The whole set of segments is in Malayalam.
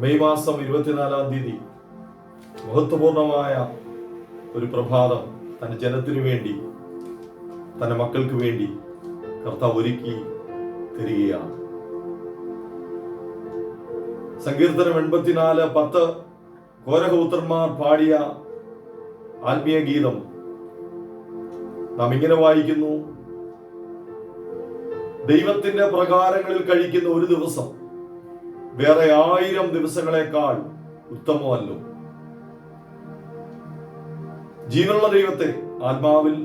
മെയ് മാസം 24-ാം തീയതി മഹത്വപൂർണമായ ഒരു പ്രഭാതം തന്റെ ജനത്തിനു വേണ്ടി, തന്റെ മക്കൾക്ക് വേണ്ടി കർത്താവ് ഒരുക്കി തരികയാണ്. സങ്കീർത്തനം 84:10 കോരഹപുത്രന്മാർ പാടിയ ആത്മീയ ഗീതം നാം ഇങ്ങനെ വായിക്കുന്നു: ദൈവത്തിന്റെ പ്രകാരങ്ങളിൽ കഴിക്കുന്ന ഒരു ദിവസം വേറെ 1000 ദിവസങ്ങളെക്കാൾ ഉത്തമമല്ലോ. ജീവനുള്ള ദൈവത്തെ ആത്മാവിൽ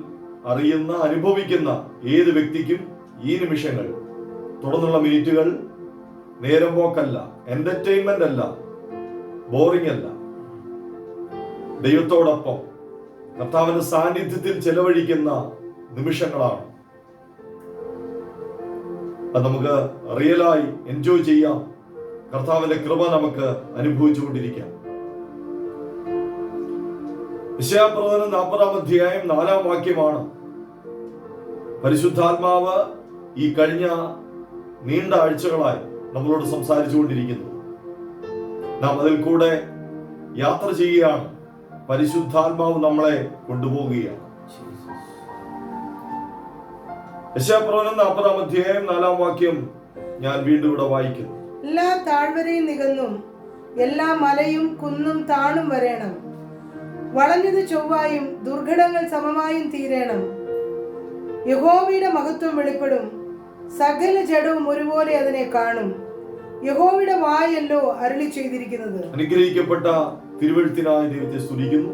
അറിയുന്ന, അനുഭവിക്കുന്ന ഏത് വ്യക്തിക്കും ഈ നിമിഷങ്ങൾ, തുടർന്നുള്ള മിനിറ്റുകൾ നേരം പോക്കല്ല, എന്റർടൈൻമെന്റ് അല്ല, ബോറിംഗ് അല്ല. ദൈവത്തോടൊപ്പം കർത്താവിന്റെ സാന്നിധ്യത്തിൽ ചെലവഴിക്കുന്ന നിമിഷങ്ങളാണ്. അത് നമുക്ക് റിയലായി എൻജോയ് ചെയ്യാം. കർത്താവിന്റെ കൃപ നമുക്ക് അനുഭവിച്ചുകൊണ്ടിരിക്കാം. യെശയ്യാപ്രവചനം 40-ാം അധ്യായം 4-ാം വാക്യമാണ് പരിശുദ്ധാത്മാവ് ഈ കഴിഞ്ഞ നീണ്ട ആഴ്ചകളായി നമ്മളോട് സംസാരിച്ചുകൊണ്ടിരിക്കുന്നു. നാം അതിൽ കൂടെ യാത്ര ചെയ്യുകയാണ്. പരിശുദ്ധാത്മാവ് നമ്മളെ കൊണ്ടുപോവുകയാണ്. യെശയ്യാപ്രവചനം 40-ാം അധ്യായം 4-ാം വാക്യം ഞാൻ വീണ്ടും ഇവിടെ വായിക്കുന്നു. എല്ലാ താഴ്വരയും നികന്നും എല്ലാ മലയും കുന്നും താണും വരേണം. വളഞ്ഞത് ചൊവ്വായും ദുർഘടങ്ങൾ സമമായും തീരേണം. യഹോവയുടെ മഹത്വം വെളിപ്പെടും. സകല ജഡവും ഒരുപോലെ അതിനെ കാണും. യഹോവയുടെ വായല്ലോ അരുളി ചെയ്തിരിക്കുന്നത്. അനുഗ്രഹിക്കപ്പെട്ട തിരുവെഴുത്തിനായി ദൈവത്തെ സ്തുതിക്കുന്നു.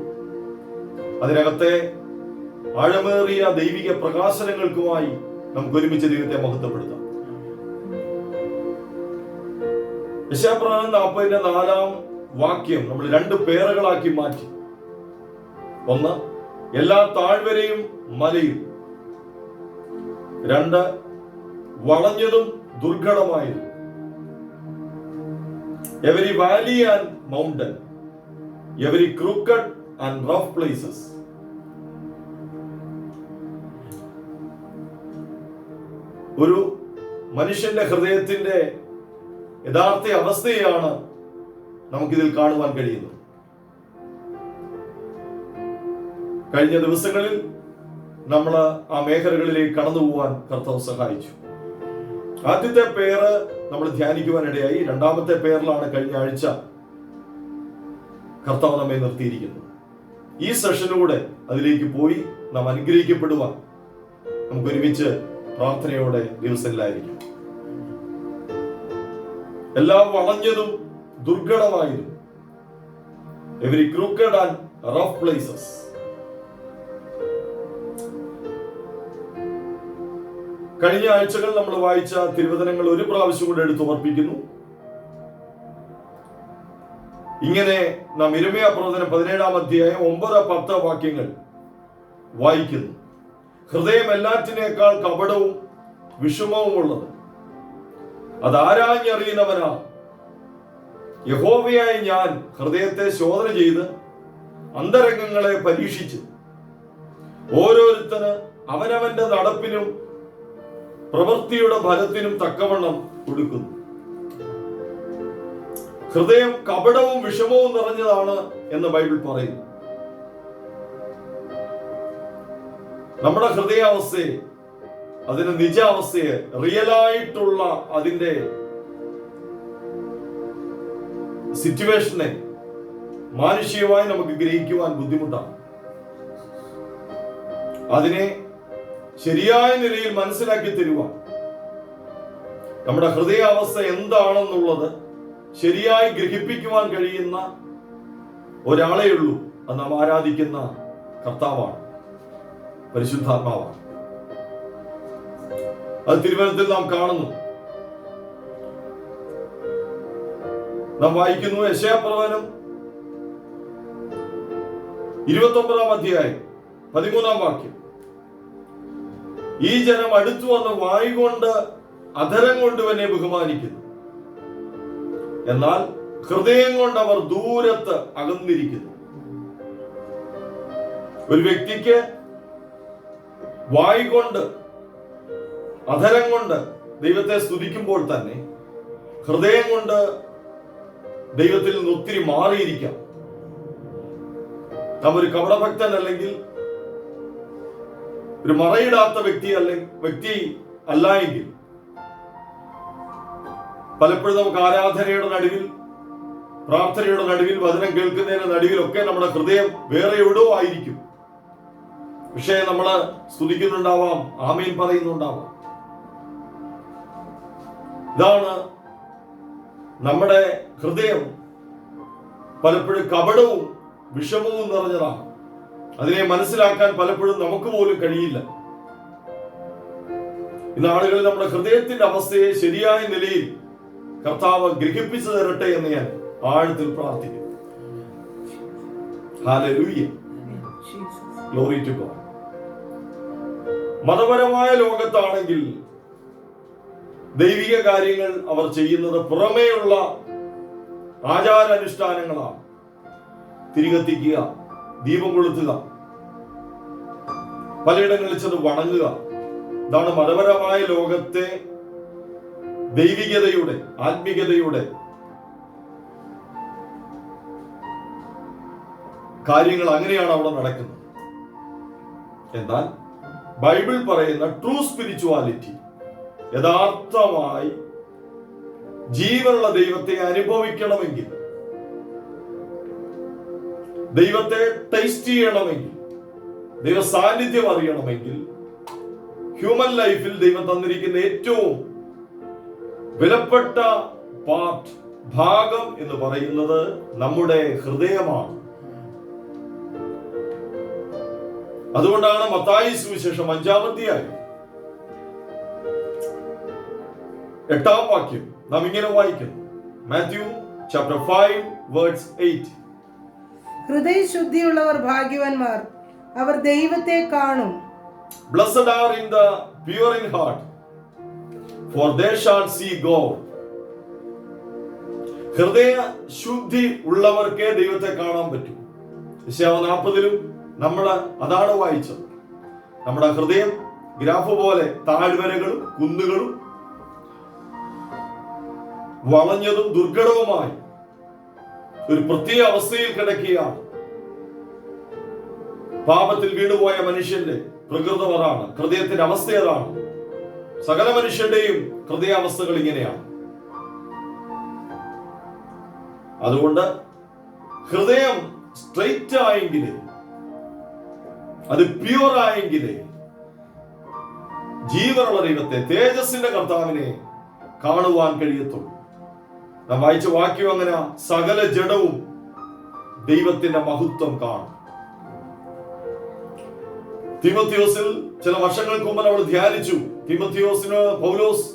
അതിനകത്തെ ആഴമേറിയ ദൈവിക പ്രകാശനങ്ങൾക്കുമായി നമുക്ക് ഒരുമിച്ച് ദൈവത്തെ മഹത്വപ്പെടുത്താം. യെശയ്യാപ്രവചനം 40-ാം വാക്യം നമ്മൾ 2 പേറുകളാക്കി മാറ്റി. ഒന്ന്, എല്ലാ താഴ്വരയും മലയും. 2, വളഞ്ഞതും ദുർഘടമായതും. Every valley and mountain, every crooked and rough places. ഒരു മനുഷ്യന്റെ ഹൃദയത്തിന്റെ യഥാർത്ഥ അവസ്ഥയാണ് നമുക്കിതിൽ കാണുവാൻ കഴിയുന്നത്. കഴിഞ്ഞ ദിവസങ്ങളിൽ നമ്മൾ ആ മേഖലകളിലേക്ക് കടന്നു പോവാൻ കർത്താവ് സഹായിച്ചു. ആദ്യത്തെ പേര് നമ്മൾ ധ്യാനിക്കുവാനിടയായി. 2ാമത്തെ പേരിലാണ് കഴിഞ്ഞ ആഴ്ച കർത്താവ് നമ്മെ നിർത്തിയിരിക്കുന്നത്. ഈ സെഷനിലൂടെ അതിലേക്ക് പോയി നാം അനുഗ്രഹിക്കപ്പെടുവാൻ നമുക്ക് ഒരുമിച്ച് പ്രാർത്ഥനയോടെ ദിവസങ്ങളിലായിരിക്കും. എല്ലാ വളഞ്ഞതും ദുർഘടമായതും, every crooked and rough places. കഴിഞ്ഞ ആഴ്ചകൾ നമ്മൾ വായിച്ച തിരുവചനങ്ങൾ ഒരു പ്രാവശ്യം കൂടെ എടുത്ത് ഓർപ്പിക്കുന്നു. ഇങ്ങനെ നാം യിരെമ്യാ പ്രവചനം 17-ാം അധ്യായം 9-10 വാക്യങ്ങൾ വായിക്കുന്നു. ഹൃദയം എല്ലാറ്റിനേക്കാൾ കപടവും വിഷമവും ഉള്ളത്. അത് ആരാഞ്ഞറിയുന്നവനാ? യഹോവയായി ഞാൻ ഹൃദയത്തെ ശോധന ചെയ്ത് അന്തരംഗങ്ങളെ പരീക്ഷിച്ച് ഓരോരുത്തന് അവനവന്റെ നടപ്പിനും പ്രവൃത്തിയുടെ ഫലത്തിനും തക്കവണ്ണം കൊടുക്കുന്നു. ഹൃദയം കപടവും വിഷമവും നിറഞ്ഞതാണ് എന്ന് ബൈബിൾ പറയുന്നു. നമ്മുടെ ഹൃദയാവസ്ഥയെ, അതിന്റെ നിജാവസ്ഥയെ, റിയലായിട്ടുള്ള അതിന്റെ സിറ്റുവേഷനെ മാനുഷികമായി നമുക്ക് ഗ്രഹിക്കുവാൻ ബുദ്ധിമുട്ടാണ്. അതിനെ ശരിയായ നിലയിൽ മനസ്സിലാക്കി തരുവാൻ, നമ്മുടെ ഹൃദയാവസ്ഥ എന്താണെന്നുള്ളത് ശരിയായി ഗ്രഹിപ്പിക്കുവാൻ കഴിയുന്ന ഒരാളേ ഉള്ളൂ. അത് നാം ആരാധിക്കുന്ന കർത്താവാണ്, പരിശുദ്ധാത്മാവാണ്. അത് തിരുവചനത്തിൽ നാം കാണുന്നു. നാം വായിക്കുന്നു യെശയ്യാപ്രവചനം 29-ാം അധ്യായം 13-ാം വാക്യം. ഈ ജനം അടുത്തു വന്ന് വായുകൊണ്ട് അധരം കൊണ്ട് എന്നെ ബഹുമാനിക്കുന്നു, എന്നാൽ ഹൃദയം കൊണ്ട് അവർ ദൂരത്ത് അകന്നിരിക്കുന്നു. ഒരു വ്യക്തിക്ക് വായു കൊണ്ട്, അധരം കൊണ്ട് ദൈവത്തെ സ്തുതിക്കുമ്പോൾ തന്നെ ഹൃദയം കൊണ്ട് ദൈവത്തിൽ നിന്ന് ഒത്തിരി മാറിയിരിക്കാം. നാം ഒരു കപടഭക്തൻ അല്ലെങ്കിൽ ഒരു മറയിടാത്ത വ്യക്തി അല്ല എങ്കിൽ പലപ്പോഴും നമുക്ക് ആരാധനയുടെ നടുവിൽ, പ്രാർത്ഥനയുടെ നടുവിൽ, വചനം കേൾക്കുന്നതിന്റെ നടുവിലൊക്കെ നമ്മുടെ ഹൃദയം വേറെ എവിടെയോ ആയിരിക്കും. പക്ഷേ നമ്മള് സ്തുതിക്കുന്നുണ്ടാവാം, ആമേൻ പറയുന്നുണ്ടാവാം. ഇതാണ് നമ്മുടെ ഹൃദയം പലപ്പോഴും കപടവും വിഷമവും നിറഞ്ഞതാണ്. അതിനെ മനസ്സിലാക്കാൻ പലപ്പോഴും നമുക്ക് പോലും കഴിയില്ല. ഇന്ന് ആളുകളിൽ നമ്മുടെ ഹൃദയത്തിന്റെ അവസ്ഥയെ ശരിയായ നിലയിൽ കർത്താവ് ഗ്രഹിപ്പിച്ചു തരട്ടെ എന്ന് ഞാൻ ആഴത്തിൽ പ്രാർത്ഥിക്കുന്നു. Hallelujah, glory to God. മതപരമായ ലോകത്താണെങ്കിൽ ദൈവിക കാര്യങ്ങൾ അവർ ചെയ്യുന്നത് പുറമേയുള്ള ആചാരാനുഷ്ഠാനങ്ങളാണ്. തിരികത്തിക്കുക, ദീപം കൊളുത്തുക, പലയിടങ്ങളിൽ ചെന്ന് വണങ്ങുക. ഇതാണ് മതപരമായ ലോകത്തെ ദൈവികതയുടെ, ആത്മീകതയുടെ കാര്യങ്ങൾ. അങ്ങനെയാണ് അവിടെ നടക്കുന്നത്. എന്നാൽ ബൈബിൾ പറയുന്ന ട്രൂ സ്പിരിച്വാലിറ്റി, യഥാർത്ഥമായി ജീവനുള്ള ദൈവത്തെ അനുഭവിക്കണമെങ്കിൽ, ദൈവത്തെ ടേസ്റ്റ് ചെയ്യണമെങ്കിൽ, ദൈവ സാന്നിധ്യം അറിയണമെങ്കിൽ, ഹ്യൂമൻ ലൈഫിൽ ദൈവം തന്നിരിക്കുന്ന ഏറ്റവും വിലപ്പെട്ട ഭാഗം എന്ന് പറയുന്നത് നമ്മുടെ ഹൃദയമാണ്. അതുകൊണ്ടാണ് മത്തായി സുവിശേഷം 5-ാം അധ്യായം 8-ാം വാക്യം നാം ഇങ്ങനെ വായിക്കുന്നു. Matthew chapter 5 verse 8. ഹൃദയശുദ്ധിയുള്ളവർ ഭാഗ്യവാന്മാർ, അവർ ദൈവത്തെ കാണും. Blessed are in the pure in heart, for they shall see God. ഹൃദയ ശുദ്ധി ഉള്ളവർക്കേ ദൈവത്തെ കാണാൻ പറ്റും. യെശയ്യാവ് 40-ലും നമ്മൾ അതാണ് വായിച്ചത്. നമ്മുടെ ഹൃദയം ഗ്രാഫ് പോലെ താഴ്വരകളും കുന്നുകളും വളഞ്ഞതും ദുർഘടവുമായി ഒരു പ്രത്യേക അവസ്ഥയിൽ കിടക്കുകയാണ്. പാപത്തിൽ വീണുപോയ മനുഷ്യന്റെ പ്രകൃതം അതാണ്, ഹൃദയത്തിന്റെ അവസ്ഥ അതാണ്. സകല മനുഷ്യന്റെയും ഹൃദയാവസ്ഥകൾ ഇങ്ങനെയാണ്. അതുകൊണ്ട് ഹൃദയം സ്ട്രെയിറ്റ് ആയെങ്കിലേ, അത് പ്യൂർ ആയെങ്കിലേ ജീവനുള്ള ദൈവത്തെ, തേജസ്സിന്റെ കർത്താവിനെ കാണുവാൻ കഴിയത്തുള്ളൂ. നാം വായിച്ച വാക്യം അങ്ങനെ, സകല ജഡവും ദൈവത്തിന്റെ മഹത്വം കാണും. തീമോത്തിയോസിൽ ചില വർഷങ്ങൾക്ക് മുമ്പ് നമ്മൾ ധ്യാനിച്ചു. തീമോത്തിയോസിന് പൗലോസ്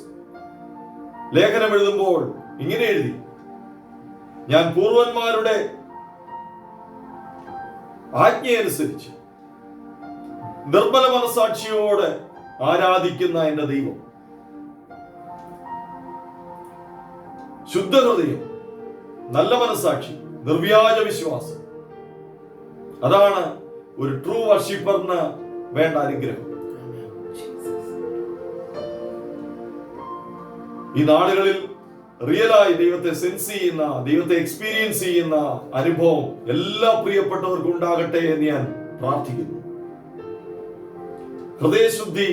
ലേഖനം എഴുതുമ്പോൾ ഇങ്ങനെ എഴുതി: ഞാൻ പൂർവന്മാരുടെ ആജ്ഞയനുസരിച്ച് നിർമ്മല മനസാക്ഷിയോട് ആരാധിക്കുന്ന എന്റെ ദൈവം. ശുദ്ധഹൃദയം, നല്ല മനസാക്ഷി, നിർവ്യാജ വിശ്വാസം, അതാണ് ഒരു ട്രൂ വർഷിപ്പറിന് വേണ്ട അനുഗ്രഹം. ഈ നാളുകളിൽ റിയലായി ദൈവത്തെ സെൻസ് ചെയ്യുന്ന, ദൈവത്തെ എക്സ്പീരിയൻസ് ചെയ്യുന്ന അനുഭവം എല്ലാ പ്രിയപ്പെട്ടവർക്കും ഉണ്ടാകട്ടെ എന്ന് ഞാൻ പ്രാർത്ഥിക്കുന്നു. ഹൃദയശുദ്ധി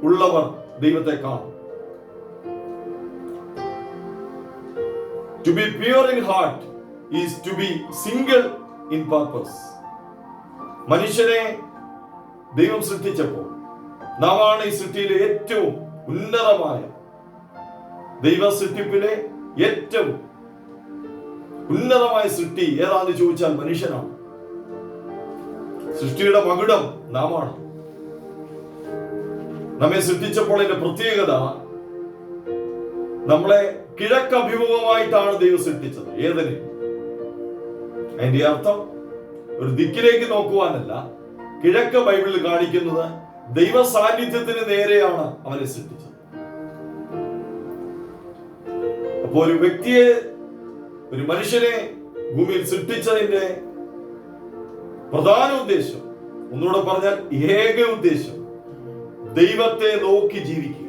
ഉള്ളവർ ദൈവത്തെ കാണും. To be pure in heart is to be single in purpose. മനുഷ്യനെ ദൈവം സൃഷ്ടിച്ചപ്പോൾ നാമാണ് ഈ സൃഷ്ടിയിലെ ഏറ്റവും ഉന്നതമായ, ദൈവ സൃഷ്ടിപ്പിലെ ഏറ്റവും ഉന്നതമായ സൃഷ്ടി ഏതാണെന്ന് ചോദിച്ചാൽ മനുഷ്യനാണ്. സൃഷ്ടിയുടെ മകുടം നാമാണ്. നമ്മെ സൃഷ്ടിച്ചപ്പോൾ അതിന്റെ പ്രത്യേകത, നമ്മളെ കിഴക്കഭിമുഖമായിട്ടാണ് ദൈവം സൃഷ്ടിച്ചത്. ഏതിന്? അതിന്റെ അർത്ഥം ഒരു ദിക്കിലേക്ക് നോക്കുവാനല്ല. കിഴക്ക് ബൈബിളിൽ കാണിക്കുന്നത് ദൈവ സാന്നിധ്യത്തിന് നേരെയാണ് അവനെ സൃഷ്ടിച്ചത്. അപ്പോൾ ഒരു വ്യക്തിയെ, ഒരു മനുഷ്യനെ ഭൂമിയിൽ സൃഷ്ടിച്ചതിന്റെ പ്രധാന ഉദ്ദേശം, ഒന്നുകൂടെ പറഞ്ഞാൽ ഏക ഉദ്ദേശം, ദൈവത്തെ നോക്കി ജീവിക്കുക,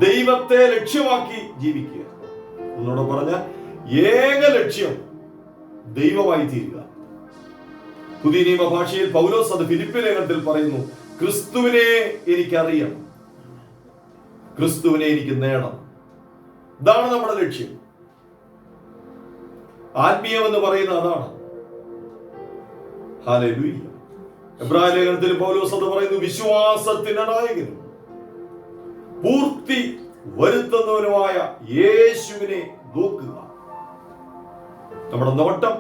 ദൈവത്തെ ലക്ഷ്യമാക്കി ജീവിക്കുക. ഒന്നുകൂടെ പറഞ്ഞാൽ ഏക ലക്ഷ്യം ദൈവമായി തീരുക. പുതിയ നിയമ ഭാഷയിൽ പൗലോസ് അത് ഫിലിപ്പി ലേഖനത്തിൽ പറയുന്നു, ക്രിസ്തുവിനെ എനിക്കറിയണം, ക്രിസ്തുവിനെ എനിക്ക് നേടണം. ഇതാണ് നമ്മുടെ ലക്ഷ്യം. ആത്മീയം എന്ന് പറയുന്നത് അതാണ്. ഹല്ലേലൂയ. എബ്രായ ലേഖനത്തിൽ പൗലോസ് അത് പറയുന്നു, വിശ്വാസത്തിന്റെ നായകനും പൂർത്തി വരുത്തുന്നവനുമായ യേശുവിനെ നോക്കുക. നമ്മുടെ നോട്ടം,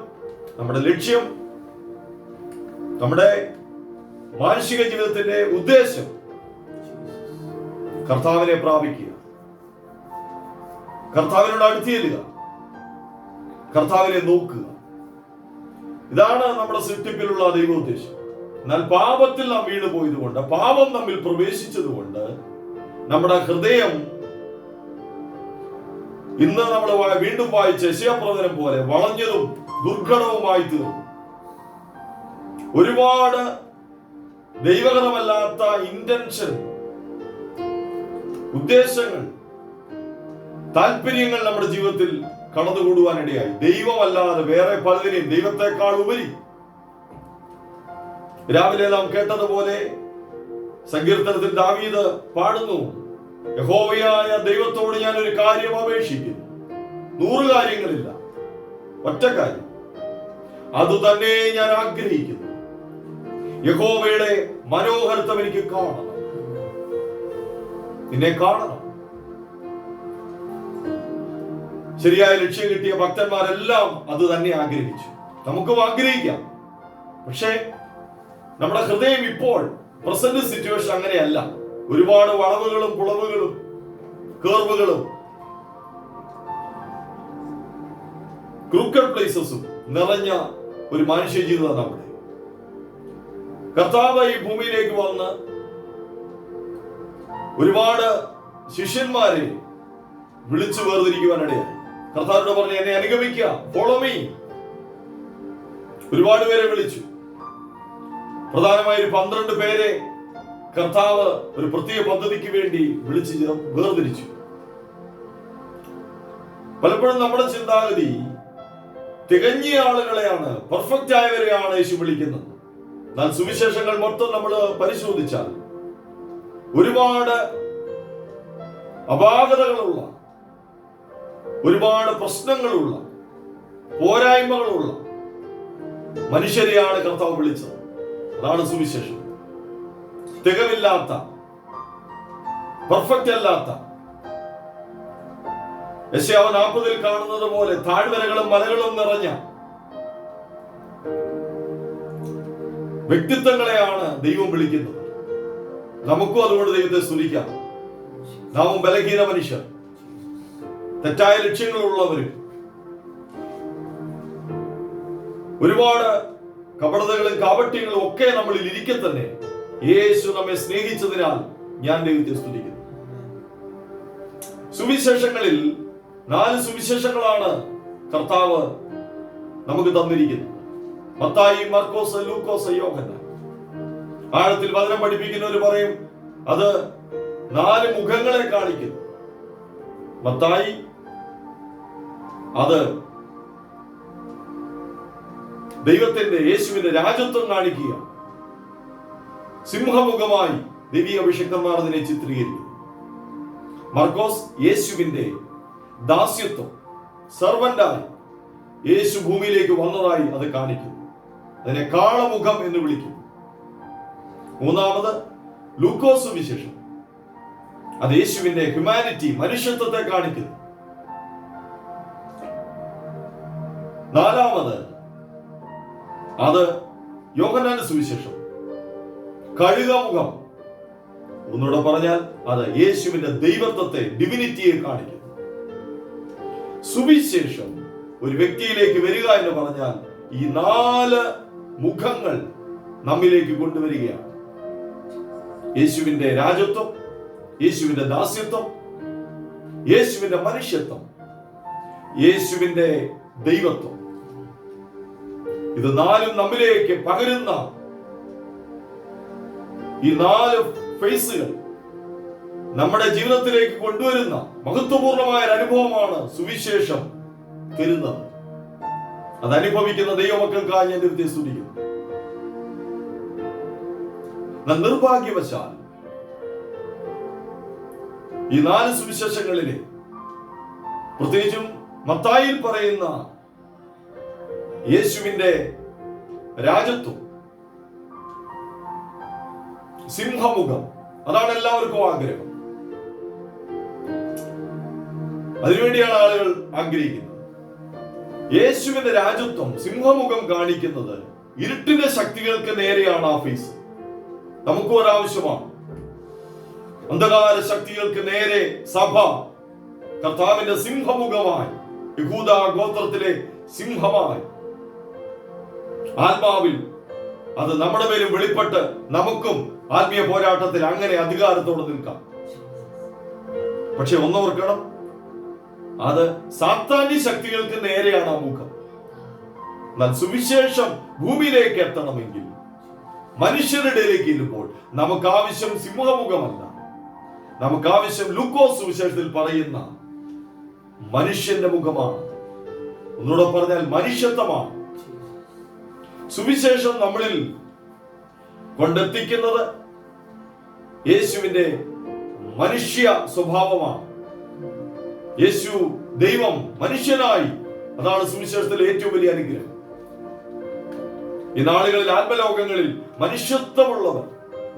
നമ്മുടെ ലക്ഷ്യം, നമ്മുടെ മാനുഷിക ജീവിതത്തിന്റെ ഉദ്ദേശം കർത്താവിനെ പ്രാപിക്കുക, കർത്താവിനോട് അടുത്തിയെല്ലുക, കർത്താവിനെ നോക്കുക. ഇതാണ് നമ്മുടെ സൃഷ്ടിപ്പിലുള്ള ദൈവോദ്ദേശം. എന്നാൽ പാപത്തിൽ നാം വീണു പോയതുകൊണ്ട്, പാപം നമ്മിൽ പ്രവേശിച്ചതുകൊണ്ട് നമ്മുടെ ഹൃദയം ഇന്ന് നമ്മൾ വീണ്ടും വായിച്ച യെശയ്യാപ്രവചനം പോലെ വളഞ്ഞതും ദുർഘടവുമായി തീർന്നു. ഒരുപാട് ദൈവകരമല്ലാത്ത ഇന്റൻഷൻ, ഉദ്ദേശങ്ങൾ, താല്പര്യങ്ങൾ നമ്മുടെ ജീവിതത്തിൽ കടന്നുകൂടുവാനിടയായി. ദൈവമല്ലാതെ വേറെ പലതിനെയും, ദൈവത്തെക്കാൾ ഉപരി. രാവിലെ നാം കേട്ടതുപോലെ സങ്കീർത്തനത്തിൽ ദാവീദ് പാടുന്നു, യഹോവയായ ദൈവത്തോട് ഞാൻ ഒരു കാര്യം അപേക്ഷിക്കുന്നു, 100 കാര്യങ്ങളില്ല, ഒറ്റ കാര്യം, അതുതന്നെ ഞാൻ ആഗ്രഹിക്കുന്നു, യഹോവയുടെ മനോഹരത്വം എനിക്ക് കാണണം, നിന്നെ കാണണം. ശരിയായ ലക്ഷ്യം കിട്ടിയ ഭക്തന്മാരെല്ലാം അത് തന്നെ ആഗ്രഹിച്ചു. നമുക്കും ആഗ്രഹിക്കാം. പക്ഷേ നമ്മുടെ ഹൃദയം ഇപ്പോൾ പ്രസന്റ് സിറ്റുവേഷൻ അങ്ങനെയല്ല. ഒരുപാട് വളവുകളും പുളവുകളും കേർവുകളും ക്രൂക്കഡ് പ്ലേസസും നിറഞ്ഞ ഒരു മനുഷ്യ ജീവിതം നമ്മുടെ. കർത്താവ് ഈ ഭൂമിയിലേക്ക് വന്ന് ഒരുപാട് ശിഷ്യന്മാരെ വിളിച്ചു വേർതിരിക്കുവാനിടയായി. കർത്താവിനോട് പറഞ്ഞു, എന്നെ അനുഗമിക്കുക, ഫോളോ മീ. ഒരുപാട് പേരെ വിളിച്ചു. പ്രധാനമായി 12 പേരെ കർത്താവ് ഒരു പ്രത്യേക പദ്ധതിക്ക് വേണ്ടി വിളിച്ച് വേർതിരിച്ചു. പലപ്പോഴും നമ്മുടെ ചിന്താഗതി തികഞ്ഞ ആളുകളെയാണ്, പെർഫെക്റ്റ് ആയവരെയാണ് യേശു വിളിക്കുന്നത്. എന്നാൽ സുവിശേഷങ്ങൾ മൊത്തം നമ്മൾ പരിശോധിച്ചാൽ ഒരുപാട് അപാകതകളുള്ള, ഒരുപാട് പ്രശ്നങ്ങളുള്ള, പോരായ്മകളുള്ള മനുഷ്യരെയാണ് കർത്താവ് വിളിച്ചത്. അതാണ് സുവിശേഷം. തികവില്ലാത്ത, പെർഫെക്റ്റ് അല്ലാത്ത, യെശയ്യാവ് 40 കാണുന്നത് പോലെ താഴ്വരകളും മലകളും നിറഞ്ഞ വ്യക്തിത്വങ്ങളെയാണ് ദൈവം വിളിക്കുന്നത്. നമുക്കും അതുകൊണ്ട് ദൈവത്തെ സ്തുതിക്കാം. നാമും ബലഹീന മനുഷ്യർ, തെറ്റായ ലക്ഷ്യങ്ങളുള്ളവരും, ഒരുപാട് കപടതകളും കാപട്യങ്ങളും ഒക്കെ നമ്മളിൽ ഇരിക്കെ തന്നെ യേശു നമ്മെ സ്നേഹിച്ചതിനാൽ ഞാൻ ദൈവത്തെ സ്തുതിക്കുന്നു. സുവിശേഷങ്ങളിൽ 4 സുവിശേഷങ്ങളാണ് കർത്താവ് നമുക്ക് തന്നിരിക്കുന്നത്. മത്തായി, മർക്കോസ്, ലൂക്കോസ്, യോഹന്നാൻ. ആഴത്തിൽ വചനം പഠിപ്പിക്കുന്നവർ പറയും അത് 4 മുഖങ്ങളെ കാണിക്കുന്നു. മത്തായി അത് ദൈവത്തിന്റെ, യേശുവിന്റെ രാജത്വം കാണിക്കുക. സിംഹമുഖമായി ദൈവീയ അഭിഷിക്തന്മാർ അതിനെ ചിത്രീകരിക്കുന്നു. മർക്കോസ് യേശുവിന്റെ ദാസ്യത്വം, സർവന്റായി യേശു ഭൂമിയിലേക്ക് വന്നതായി അത് കാണിക്കുന്നു. അതിനെ കാളമുഖം എന്ന് വിളിക്കുന്നു. 3ാമത് ലൂക്കോസ് സുവിശേഷം, അത് യേശുവിന്റെ ഹ്യൂമാനിറ്റി, മനുഷ്യത്വത്തെ കാണിക്കുന്നു. 4ാമത് അത് യോഹന്നാന്റെ സുവിശേഷം, കഴുകമുഖം. ഒന്നുകൂടെ പറഞ്ഞാൽ അത് യേശുവിന്റെ ദൈവത്വത്തെ, ഡിവിനിറ്റിയെ കാണിക്കുന്നു. സുവിശേഷം ഒരു വ്യക്തിയിലേക്ക് വരിക എന്ന് പറഞ്ഞാൽ ഈ 4 മുഖങ്ങൾ നമ്മിലേക്ക് കൊണ്ടുവരികയാണ്. യേശുവിന്റെ രാജത്വം, യേശുവിന്റെ ദാസ്യത്വം, യേശുവിന്റെ മനുഷ്യത്വം, യേശുവിന്റെ ദൈവത്വം. ഇത് 4ഉം നമ്മിലേക്ക് പകരുന്ന ഈ 4 ഫേസുകൾ നമ്മുടെ ജീവിതത്തിലേക്ക് കൊണ്ടുവരുന്ന മഹത്വപൂർണമായ ഒരു അനുഭവമാണ് സുവിശേഷം തരുന്നത്. അതനുഭവിക്കുന്ന ദൈവമക്കൾക്കായി ഞാൻ ദൈവത്തെ സ്തുതിക്കുന്നു. നിർഭാഗ്യവശാൽ ഈ 4 സുവിശേഷങ്ങളിലെ പ്രത്യേകിച്ചും മത്തായിയിൽ പറയുന്ന യേശുവിന്റെ രാജത്വം, സിംഹമുഖം, അതാണ് എല്ലാവർക്കും ആഗ്രഹം. അതിനുവേണ്ടിയാണ് ആളുകൾ ആഗ്രഹിക്കുന്നത്. യേശുവിന്റെ രാജത്വം, സിംഹമുഖം കാണിക്കുന്നത് ഇരുട്ടിന്റെ ശക്തികൾക്ക് നേരെയാണ് ആ ഫേസ്. നമുക്കും ഒരാവശ്യമാണ്. അന്ധകാര ശക്തികൾക്ക് നേരെ സഭ കർത്താവിന്റെ സിംഹമുഖമായി, യഹൂദ ഗോത്രത്തിലെ സിംഹമായി, ആത്മാവിൽ അത് നമ്മുടെ മേലും വെളിപ്പെട്ട് നമുക്കും ആത്മീയ പോരാട്ടത്തിൽ അങ്ങനെ അധികാരത്തോടെ നിൽക്കാം. പക്ഷെ ഒന്നോർക്കണം, അത് സാത്താന്യ ശക്തികൾക്ക് നേരെയാണ് ആ മുഖം. എന്നാൽ സുവിശേഷം ഭൂമിയിലേക്ക് എത്തണമെങ്കിൽ, മനുഷ്യരുടെ ഇടയിലേക്ക് ഇരുമ്പോൾ നമുക്ക് ആവശ്യം സിംഹമുഖമല്ല. നമുക്ക് ആവശ്യം ലൂക്കോസ് സുവിശേഷത്തിൽ പറയുന്ന മനുഷ്യന്റെ മുഖമാണ്. ഒന്നുകൂടെ പറഞ്ഞാൽ മനുഷ്യത്വമാണ്. സുവിശേഷം നമ്മളിൽ കൊണ്ടെത്തിക്കുന്നത് യേശുവിന്റെ മനുഷ്യ സ്വഭാവമാണ്. യേശു ദൈവം മനുഷ്യനായി, അതാണ് സുവിശേഷത്തിലെ ഏറ്റവും വലിയ അനുഗ്രഹം. ഈ നാളുകളിൽ ആത്മലോകങ്ങളിൽ മനുഷ്യത്വമുള്ളവർ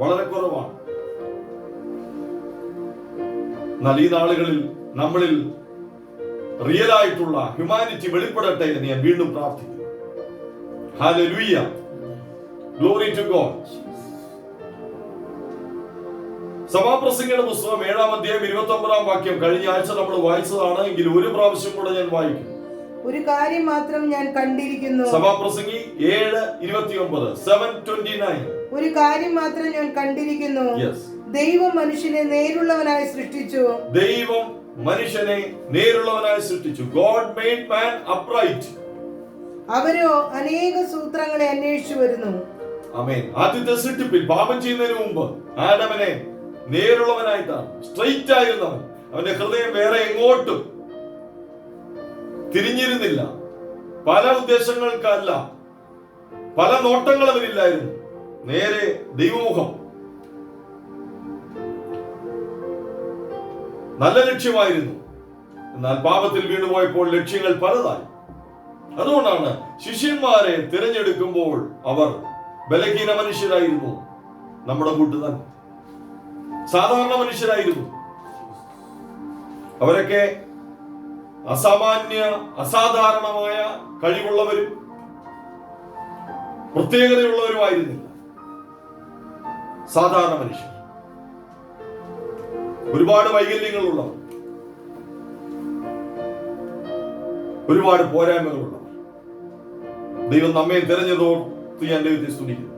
വളരെ കുറവാണ്. എന്നാൽ ഈ നാളുകളിൽ നമ്മളിൽ റിയൽ ആയിട്ടുള്ള ഹ്യൂമാനിറ്റി വെളിപ്പെടട്ടെ എന്ന് ഞാൻ വീണ്ടും പ്രാർത്ഥിക്കുന്നു. Hallelujah, glory to God. സഭാപ്രസംഗിയുടെ പുസ്തകം 7-ാം അധ്യായം 29-ാം വാക്യം കഴിഞ്ഞ ആഴ്ച നമ്മൾ വായിച്ചതാണ്. എങ്കിൽ ഒരു പ്രാവശ്യം കൂടെ ഞാൻ വായിക്കും. ഒരു കാര്യം മാത്രം ഞാൻ കണ്ടിരിക്കുന്നു. സഭാപ്രസംഗി 7:29, 7:29. ഒരു കാര്യം മാത്രം ഞാൻ കണ്ടിരിക്കുന്നു. ദൈവം മനുഷ്യനെ നേരുള്ളവനായി സൃഷ്ടിച്ചു. ദൈവം മനുഷ്യനെ നേരുള്ളവനായി സൃഷ്ടിച്ചു. God made man upright. അവരോ അനേക സൂത്രങ്ങളെ അന്വേഷിച്ചു വരുന്നു. ആമേൻ. ആദ്യത്തെ സൃഷ്ടിപ്പിൽ പാപം ചെയ്യുന്നതിന് മുമ്പ് ആദമിനെ നേരുള്ളവനായിട്ടാണ്, സ്ട്രെയിറ്റ് ആയിരുന്നവൻ. അവന്റെ ഹൃദയം വേറെ എങ്ങോട്ടും തിരിഞ്ഞിരുന്നില്ല. പല ഉദ്ദേശങ്ങൾക്കല്ല, പല നോട്ടങ്ങൾ അവരില്ലായിരുന്നു. നേരെ ദൈവമുഖം, നല്ല ലക്ഷ്യമായിരുന്നു. എന്നാൽ പാപത്തിൽ വീണുപോയപ്പോൾ ലക്ഷ്യങ്ങൾ പലതായി. അതുകൊണ്ടാണ് ശിഷ്യന്മാരെ തിരഞ്ഞെടുക്കുമ്പോൾ അവർ ബലഹീന മനുഷ്യരായിരുന്നു. നമ്മുടെ കൂട്ടുകാർ സാധാരണ മനുഷ്യരായിരുന്നു. അവരൊക്കെ അസാധാരണമായ കഴിവുള്ളവരും പ്രത്യേകതയുള്ളവരുമായിരുന്നില്ല. സാധാരണ മനുഷ്യർ, ഒരുപാട് വൈകല്യങ്ങളുള്ളവർ, ഒരുപാട് പോരായ്മകളുള്ളവർ. ദൈവം നമ്മെ തിരഞ്ഞെടുത്ത് ഞാൻ ദൈവത്തെ സ്തുതിക്കുന്നു.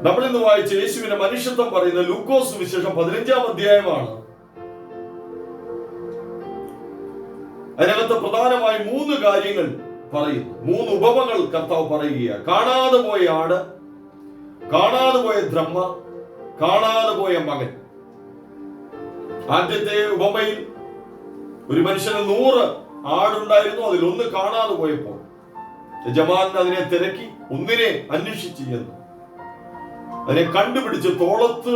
നമ്മൾ ഇന്ന് വായിച്ച യേശുവിന്റെ മനുഷ്യത്വം പറയുന്ന ലൂക്കോസ് സുവിശേഷം 15-ാം അധ്യായമാണ്. അതിനകത്ത് പ്രധാനമായി 3 കാര്യങ്ങൾ പറയുന്നു. 3 ഉപമകൾ കർത്താവ് പറയുകയാണ്. കാണാതെ പോയ ആട്, കാണാതെ പോയ ദ്രഹ്മ, കാണാതെ പോയ മകൻ. ആദ്യത്തെ ഉപമയിൽ ഒരു മനുഷ്യന് 100 ആടുണ്ടായിരുന്നു. അതിൽ 1 കാണാതെ പോയപ്പോൾ യജമാനൻ അതിനെ തിരക്കി ഒന്നിനെ അന്വേഷിച്ച് ചെന്നു. അതിനെ കണ്ടുപിടിച്ച് തോളത്ത്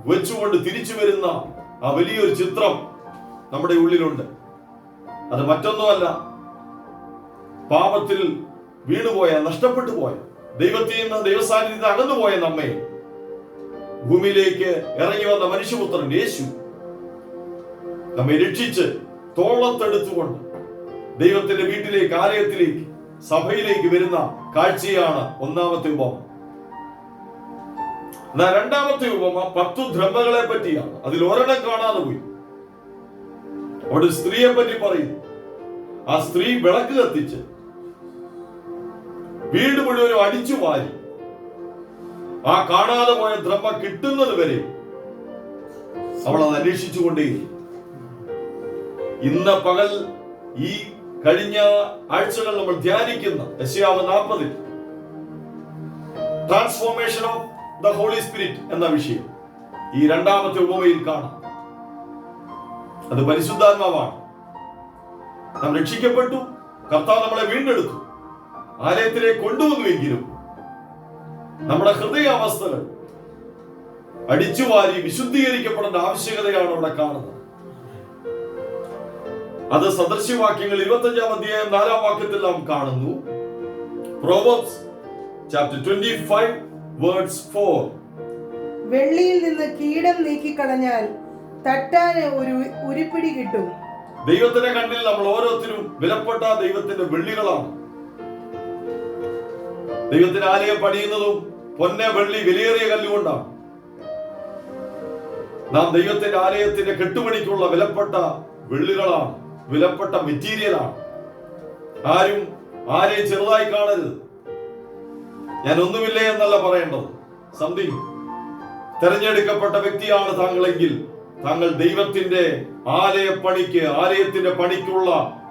വെച്ചുകൊണ്ട് തിരിച്ചു വരുന്ന ആ വലിയൊരു ചിത്രം നമ്മുടെ ഉള്ളിലുണ്ട്. അത് മറ്റൊന്നുമല്ല, പാപത്തിൽ വീണുപോയ, നഷ്ടപ്പെട്ടു പോയ, ദൈവത്തിൽ നിന്ന്, ദൈവസാന്നിധ്യത്തിൽ അകന്നുപോയ നമ്മെ ഭൂമിയിലേക്ക് ഇറങ്ങി വന്ന മനുഷ്യപുത്രൻ യേശു നമ്മെ രക്ഷിച്ച് തോളത്തെടുത്തുകൊണ്ട് ദൈവത്തിന്റെ വീട്ടിലേക്ക്, ആലയത്തിലേക്ക്, സഭയിലേക്ക് വരുന്ന കാഴ്ചയാണ് ഒന്നാമത്തെ ഉപമ. എന്നാൽ രണ്ടാമത്തെ ഉപമ 10 ദ്രഹ്മകളെ പറ്റിയാണ്. അതിൽ ഒരെണ്ണം കാണാതെ പോയി. അവിടെ സ്ത്രീയെ പറ്റി പറയുന്നു. ആ സ്ത്രീ വിളക്ക് കത്തിച്ച് വീട് മുഴുവനും അടിച്ചു വാരി ആ കാണാതെ പോയ ദ്രഹ്മ കിട്ടുന്നത് വരെ അവൾ അത് അന്വേഷിച്ചുകൊണ്ടേയിരിക്കും. ഇന്ന് പകൽ ഈ കഴിഞ്ഞ ആഴ്ചകൾ നമ്മൾ ധ്യാനിക്കുന്ന യെശയ്യാവ് 40 transformation of the Holy Spirit എന്ന വിഷയം ഈ രണ്ടാമത്തെ ഉപമയിൽ കാണാം. അത് പരിശുദ്ധാത്മാവാണ്. നാം രക്ഷിക്കപ്പെട്ടു, കർത്താവ് നമ്മളെ വീണ്ടെടുത്തു, ആലയത്തിലേക്ക് കൊണ്ടുവന്നുവെങ്കിലും നമ്മുടെ ഹൃദയാവസ്ഥകൾ അടിച്ചുവാരി വിശുദ്ധീകരിക്കപ്പെടേണ്ട ആവശ്യകതയാണ് അവിടെ കാണുന്നത്. അത് സദൃശ്യവാക്യങ്ങൾ 25-ാം അധ്യായം 4-ാം വാക്യത്തിൽ നാം കാണുന്നു. Proverbs chapter 25 verse 4. വെള്ളിയിൽ നിന്ന് കീടം നീക്കിക്കളഞ്ഞാൽ തട്ടാന് ഒരു ഉരുപ്പിടി കിട്ടും. ദൈവത്തിന്റെ കണ്ണിൽ നമ്മൾ ഓരോരുത്തരും വിലപ്പെട്ട ദൈവത്തിന്റെ വെള്ളികളാണ്. ദൈവത്തിന്റെ ആലയം പണിയുന്നതും പൊന്നെ വെള്ളി വിലയേറിയ കല്ലുകൊണ്ടാണ്. നാം ദൈവത്തിന്റെ ആലയത്തിന്റെ കെട്ടുപണിക്കുള്ള വിലപ്പെട്ട വെള്ളികളാണ്, വിലപ്പെട്ട മെറ്റീരിയലാണ്. ആരെയും ചെറുതായി കാണരുത്. ഞാൻ ഒന്നുമില്ലേ എന്നല്ല പറയേണ്ടത്. സംതിങ് തെരഞ്ഞെടുക്കപ്പെട്ട വ്യക്തിയാണ് താങ്കളെങ്കിൽ താങ്കൾ ദൈവത്തിന്റെ ആലയത്തിന്റെ പണിക്കുള്ള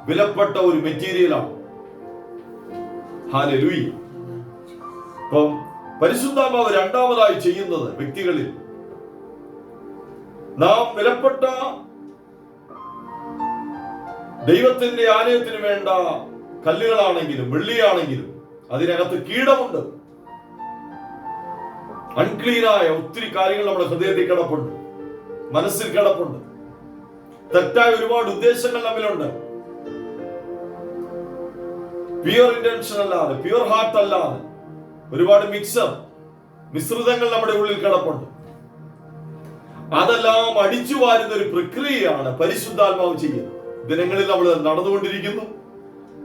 വിലപ്പെട്ട ഒരു മെറ്റീരിയലാണ്. ഹല്ലേലൂയ. അപ്പം പരിശുദ്ധാത്മാവ് രണ്ടാമതായി ചെയ്യുന്നത് വ്യക്തികളിൽ നാം വിലപ്പെട്ട ദൈവത്തിന്റെ ആലയത്തിന് വേണ്ട കല്ലുകളാണെങ്കിലും വെള്ളിയാണെങ്കിലും അതിനകത്ത് കീടമുണ്ട്. അൺക്ലീനായ ഒത്തിരി കാര്യങ്ങൾ നമ്മുടെ ഹൃദയത്തിൽ കിടപ്പുണ്ട്, മനസ്സിൽ കിടപ്പുണ്ട്. തെറ്റായ ഒരുപാട് ഉദ്ദേശങ്ങൾ നമ്മിലുണ്ട്. പ്യുവർ ഇന്റൻഷൻ അല്ലാതെ, പ്യുവർ ഹാർട്ട് അല്ലാതെ ഒരുപാട് മിശ്രിതങ്ങൾ നമ്മുടെ ഉള്ളിൽ കിടപ്പുണ്ട്. അതെല്ലാം അടിച്ചു വാരുന്ന ഒരു പ്രക്രിയയാണ് പരിശുദ്ധാത്മാവ് ചെയ്യുന്നത്. ദിനങ്ങളിൽ നമ്മൾ നടന്നുകൊണ്ടിരിക്കുന്നു.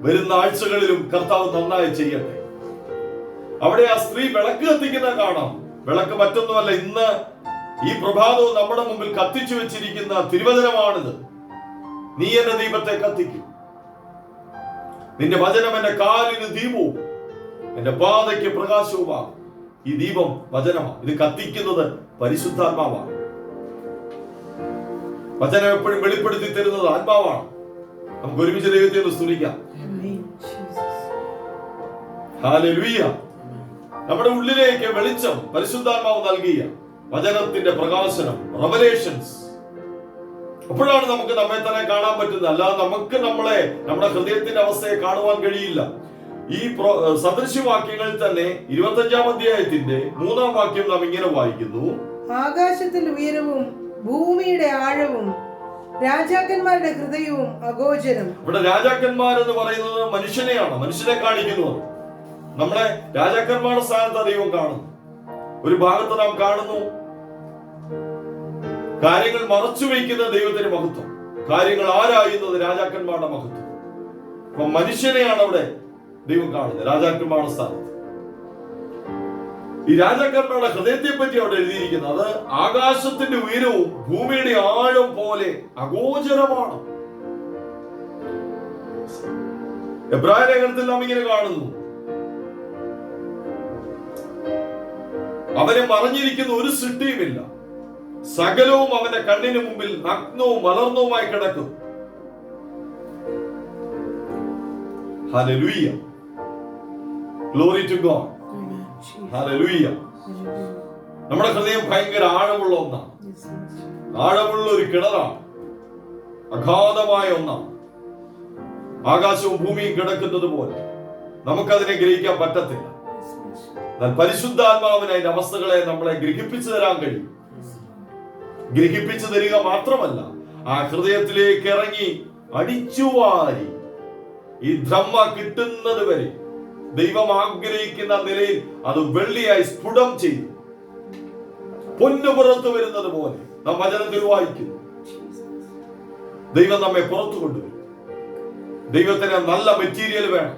വരുന്ന ആഴ്ചകളിലും കർത്താവ് നന്നായി ചെയ്യട്ടെ. അവിടെ ആ സ്ത്രീ വിളക്ക് കത്തിക്കുന്ന കാണാം. വിളക്ക് മറ്റൊന്നുമല്ല, ഇന്ന് ഈ പ്രഭാതവും നമ്മുടെ മുമ്പിൽ കത്തിച്ചു വെച്ചിരിക്കുന്ന തിരുവചനമാണിത്. നീ എന്റെ ദീപത്തെ കത്തിക്കും, നിന്റെ വചനം എന്റെ കാലിന് ദീപവും എന്റെ പാതയ്ക്ക് പ്രകാശവുമാണ്. ഈ ദീപം വചനമാണ്. ഇത് കത്തിക്കുന്നത് പരിശുദ്ധാത്മാവാണ്. വചനം എപ്പോഴും വെളിപ്പെടുത്തി തരുന്നത് ആത്മാവാണ്. നമുക്ക് ഒരുമിച്ച് ദൈവത്തെ ഒന്ന് സ്തുതിക്കാം. ഹല്ലേലൂയ. നമ്മുടെ ഉള്ളിലേക്ക് വെളിച്ചം പരിശുദ്ധാത്മാവ് നൽകിയ വചനത്തിന്റെ പ്രകാശനം, റെവലേഷൻസ്. അപ്പോഴാണ് നമുക്ക് നമ്മെ തന്നെ കാണാൻ പറ്റുന്നത്. അല്ലാതെ നമുക്ക് നമ്മുടെ ഹൃദയത്തിന്റെ അവസ്ഥയെ കാണുവാൻ കഴിയില്ല. ഈ സദൃശ്യവാക്യങ്ങളിൽ തന്നെ 25-ാം അധ്യായത്തിന്റെ 3-ാം വാക്യം നാം ഇങ്ങനെ വായിക്കുന്നു: ആകാശത്തിന്റെ ഉയരവും ഭൂമിയുടെ ആഴവും രാജാക്കന്മാരുടെ ഹൃദയവും അഗോചരം. ഇവിടെ രാജാക്കന്മാരെന്ന് പറയുന്നത് മനുഷ്യനെയാണ്, മനുഷ്യനെ കാണിക്കുന്നു. നമ്മളെ രാജാക്കന്മാരുടെ സ്ഥാനത്ത് ദൈവം കാണുന്നു. ഒരു ഭാഗത്ത് നാം കാണുന്നു കാര്യങ്ങൾ മറച്ചു വയ്ക്കുന്ന ദൈവത്തിന്റെ മഹത്വം, കാര്യങ്ങൾ ആരായുന്നത് രാജാക്കന്മാരുടെ മഹത്വം. അപ്പൊ മനുഷ്യനെയാണ് അവിടെ ദൈവം കാണുന്നത് രാജാക്കന്മാരുടെ സ്ഥാനത്ത്. ഈ രാജാക്കന്മാരുടെ ഹൃദയത്തെ പറ്റി അവിടെ എഴുതിയിരിക്കുന്നത് അത് ആകാശത്തിന്റെ ഉയരവും ഭൂമിയുടെ ആഴം പോലെ അഗോചരമാണ്. എബ്രായ ലേഖനത്തിൽ നാം ഇങ്ങനെ കാണുന്നു: അവനെ മറഞ്ഞിരിക്കുന്ന ഒരു സൃഷ്ടിയുമില്ല, സകലവും അവന്റെ കണ്ണിന് മുമ്പിൽ നഗ്നവും മലർന്നവുമായി കിടക്കും. Hallelujah. Glory to God. Hallelujah. നമ്മുടെ ഹൃദയം ഭയങ്കര ആഴമുള്ള ഒന്നാണ്, ആഴമുള്ള ഒരു കിണറാണ്, അഗാധമായ ഒന്നാണ്. ആകാശവും ഭൂമിയും കിടക്കുന്നത് പോലെ നമുക്കതിനെ ഗ്രഹിക്കാൻ പറ്റത്തില്ല. എന്നാൽ പരിശുദ്ധാത്മാവിന് അതിന്റെ അവസ്ഥകളെ നമ്മളെ ഗ്രഹിപ്പിച്ചു തരാൻ കഴിയും. ഗ്രഹിപ്പിച്ചു തരിക മാത്രമല്ല, ആ ഹൃദയത്തിലേക്ക് ഇറങ്ങി അടിച്ചുവാരി ഈ ധർമ്മ കിട്ടുന്നത് വരെ ദൈവം ആഗ്രഹിക്കുന്ന നിലയിൽ അത് വെള്ളിയായി സ്ഫുടം ചെയ്തു പൊന്നു പുറത്തു വരുന്നത് പോലെ നാം വചനത്തിൽ വായിക്കുന്നു. ദൈവം നമ്മെ പുറത്തു കൊണ്ടുവരും. ദൈവത്തിന് നല്ല മെറ്റീരിയൽ വേണം.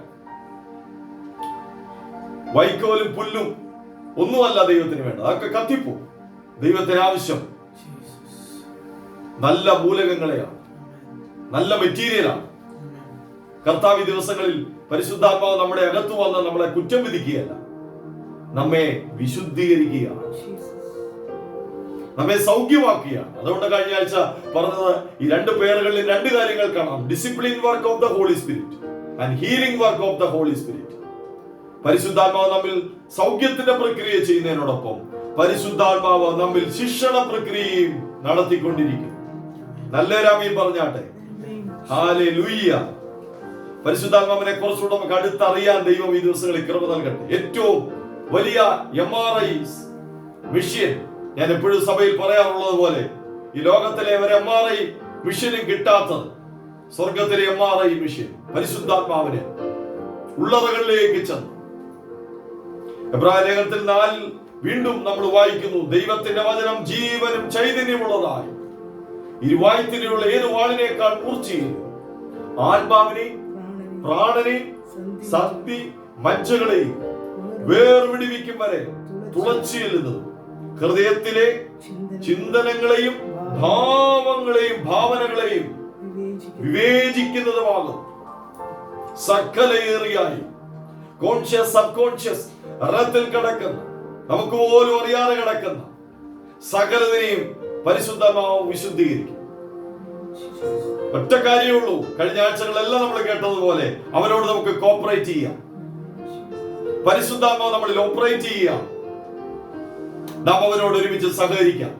വൈക്കോലും പുല്ലും ഒന്നുമല്ല ദൈവത്തിന് വേണം, അതൊക്കെ കത്തിപ്പോ. ദൈവത്തിന് ആവശ്യം നല്ല മൂലകങ്ങളെയാണ്, നല്ല മെറ്റീരിയലാണ്. കർത്താവ് ദിവസങ്ങളിൽ പരിശുദ്ധാത്മാവ് നമ്മുടെ അകത്തു വന്ന് നമ്മളെ കുറ്റം വിധിക്കുകയല്ല, നമ്മെ വിശുദ്ധീകരിക്കുകയാണ്, നമ്മെ സൗഖ്യമാക്കുകയാണ്. അതുകൊണ്ട് കഴിഞ്ഞ ആഴ്ച പറഞ്ഞത് ഈ രണ്ട് പേരുകളിൽ രണ്ട് കാര്യങ്ങൾ കാണാം: discipline work of the Holy Spirit and healing work of the Holy Spirit. പരിശുദ്ധാത്മാവ് നമ്മിൽ സൗഖ്യത്തിന്റെ പ്രക്രിയ ചെയ്യുന്നതിനോടൊപ്പം പരിശുദ്ധാത്മാവ് നമ്മിൽ ശിക്ഷണ പ്രക്രിയയും നടത്തിക്കൊണ്ടിരിക്കും. നല്ലൊരാമീൻ പറഞ്ഞാട്ടെ. ഹല്ലേലൂയ. പരിശുദ്ധാത്മാവിനെ കുറച്ചുകൂടെ നമുക്ക് അടുത്തറിയാൻ ദൈവം ഈ ദിവസങ്ങളിൽ കൃപ നൽകട്ടെ. ഏറ്റവും വലിയ MRI മെഷീൻ, ഞാൻ എപ്പോഴും സഭയിൽ പറയാറുള്ളത് പോലെ, ഈ ലോകത്തിലെ ഒരു MRI മെഷീനും കിട്ടാത്തത് സ്വർഗത്തിലെ MRI മെഷീൻ പരിശുദ്ധാത്മാവിനെ ഉള്ളറകളിലേക്ക് ചെന്നു. എബ്രായ ലേഖനത്തിൽ 4 വീണ്ടും നമ്മൾ വായിക്കുന്നു, ദൈവത്തിന്റെ വചനം ജീവനും ചൈതന്യമുള്ളതായി ഇരുവായ്ത്തിലുള്ള ഏത് വാളിനേക്കാൾ മൂർച്ചയും ആത്മാവിനെയും പ്രാണനെയും സന്ധി മജ്ജകളെയും വേർവിടിവിക്കും വരെ തുളച്ചു ചെല്ലുന്നതും ഹൃദയത്തിലെ ചിന്തനങ്ങളെയും ഭാവനകളെയും വിവേചിക്കുന്നതുമാകും. സകലയേറിയായി കോൺഷ്യസ് സബ് കോൺഷ്യസ് അറത്തിൽ കിടക്കുന്ന, നമുക്ക് പോലും അറിയാതെ കിടക്കുന്ന സകലതിനെയും പരിശുദ്ധമാവും വിശുദ്ധീകരിക്കും. ഒറ്റ കാര്യമുള്ളൂ, കഴിഞ്ഞ ആഴ്ചകളെല്ലാം നമ്മൾ കേട്ടതുപോലെ അവനോട് നമുക്ക് കോപ്പറേറ്റ് ചെയ്യാം. പരിശുദ്ധാത്മാവ് നമ്മളിൽ ഓപ്പറേറ്റ് ചെയ്യാം. നാം അവനോട് ഒരുമിച്ച് സഹകരിക്കാം.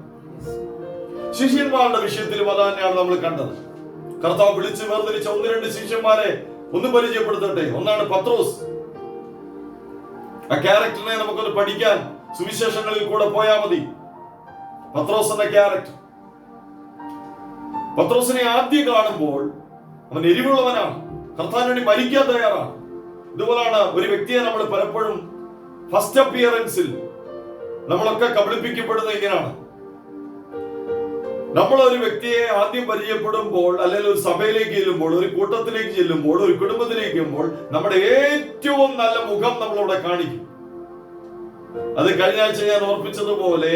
ശിഷ്യന്മാരുടെ വിഷയത്തിലും അത് തന്നെയാണ് നമ്മൾ കണ്ടത്. കർത്താവ് വിളിച്ച് വേർതിരിച്ച 1-2 ശിഷ്യന്മാരെ ഒന്ന് പരിചയപ്പെടുത്തട്ടെ. ഒന്നാണ് പത്രോസ്. ആ ക്യാരക്ടറിനെ നമുക്കൊന്ന് പഠിക്കാൻ സുവിശേഷങ്ങളിൽ കൂടെ പോയാൽ മതി. പത്രോസ് എന്ന ക്യാരക്ടർ, പത്രോസിനെ ആദ്യം കാണുമ്പോൾ അവൻ എരിവുള്ളവനാണ്, കർത്താവിന് വേണ്ടി മരിക്കാൻ തയ്യാറാണ്. ഇതുപോലാണ് ഒരു വ്യക്തിയെ നമ്മൾ പലപ്പോഴും ഫസ്റ്റ് അപ്പിയറൻസിൽ നമ്മളൊക്കെ കബളിപ്പിക്കപ്പെടുന്നത്. ഇങ്ങനെയാണ്, നമ്മൾ ഒരു വ്യക്തിയെ ആദ്യം പരിചയപ്പെടുമ്പോൾ, അല്ലെങ്കിൽ ഒരു സഭയിലേക്ക് ചെല്ലുമ്പോൾ, ഒരു കൂട്ടത്തിലേക്ക് ചെല്ലുമ്പോൾ, ഒരു കുടുംബത്തിലേക്ക് ചെല്ലുമ്പോൾ നമ്മുടെ ഏറ്റവും നല്ല മുഖം നമ്മളവിടെ കാണിക്കും. അത് കഴിഞ്ഞ ആഴ്ച ഞാൻ ഓർപ്പിച്ചതുപോലെ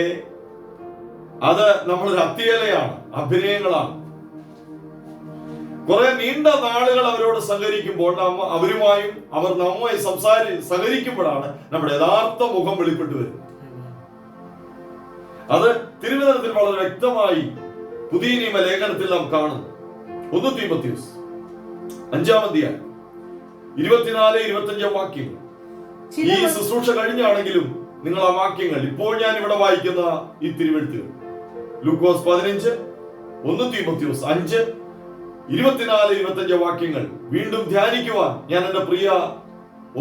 അത് നമ്മളൊരു അത്യലയാണ്, അഭിനയങ്ങളാണ്. കുറെ നീണ്ട നാളുകൾ അവരോട് സഹകരിക്കുമ്പോൾ, അവരുമായും അവർ നമ്മുമായി സഹകരിക്കുമ്പോഴാണ് നമ്മുടെ യഥാർത്ഥ മുഖം വെളിപ്പെട്ടു വരുന്നത്. അത് തിരുവചനത്തിൽ വളരെ വ്യക്തമായി പുതിയ നിയമ ലേഖനത്തിൽ നാം കാണുന്നു. 1 തീമോഥെയോസ് 5-ാം അധ്യായം 24-25 വാക്യങ്ങൾ. ഈ ശുശ്രൂഷ കഴിഞ്ഞാണെങ്കിലും നിങ്ങൾ ആ വാക്യങ്ങൾ, ഇപ്പോൾ ഞാൻ ഇവിടെ വായിക്കുന്ന ഈ തിരുവെഴുത്തുകൾ, ലൂക്കോസ് 15, 1 തീമോഥെയോസ് 5, 24-25 വാക്യങ്ങൾ വീണ്ടും ധ്യാനിക്കുവാൻ ഞാൻ എന്റെ പ്രിയ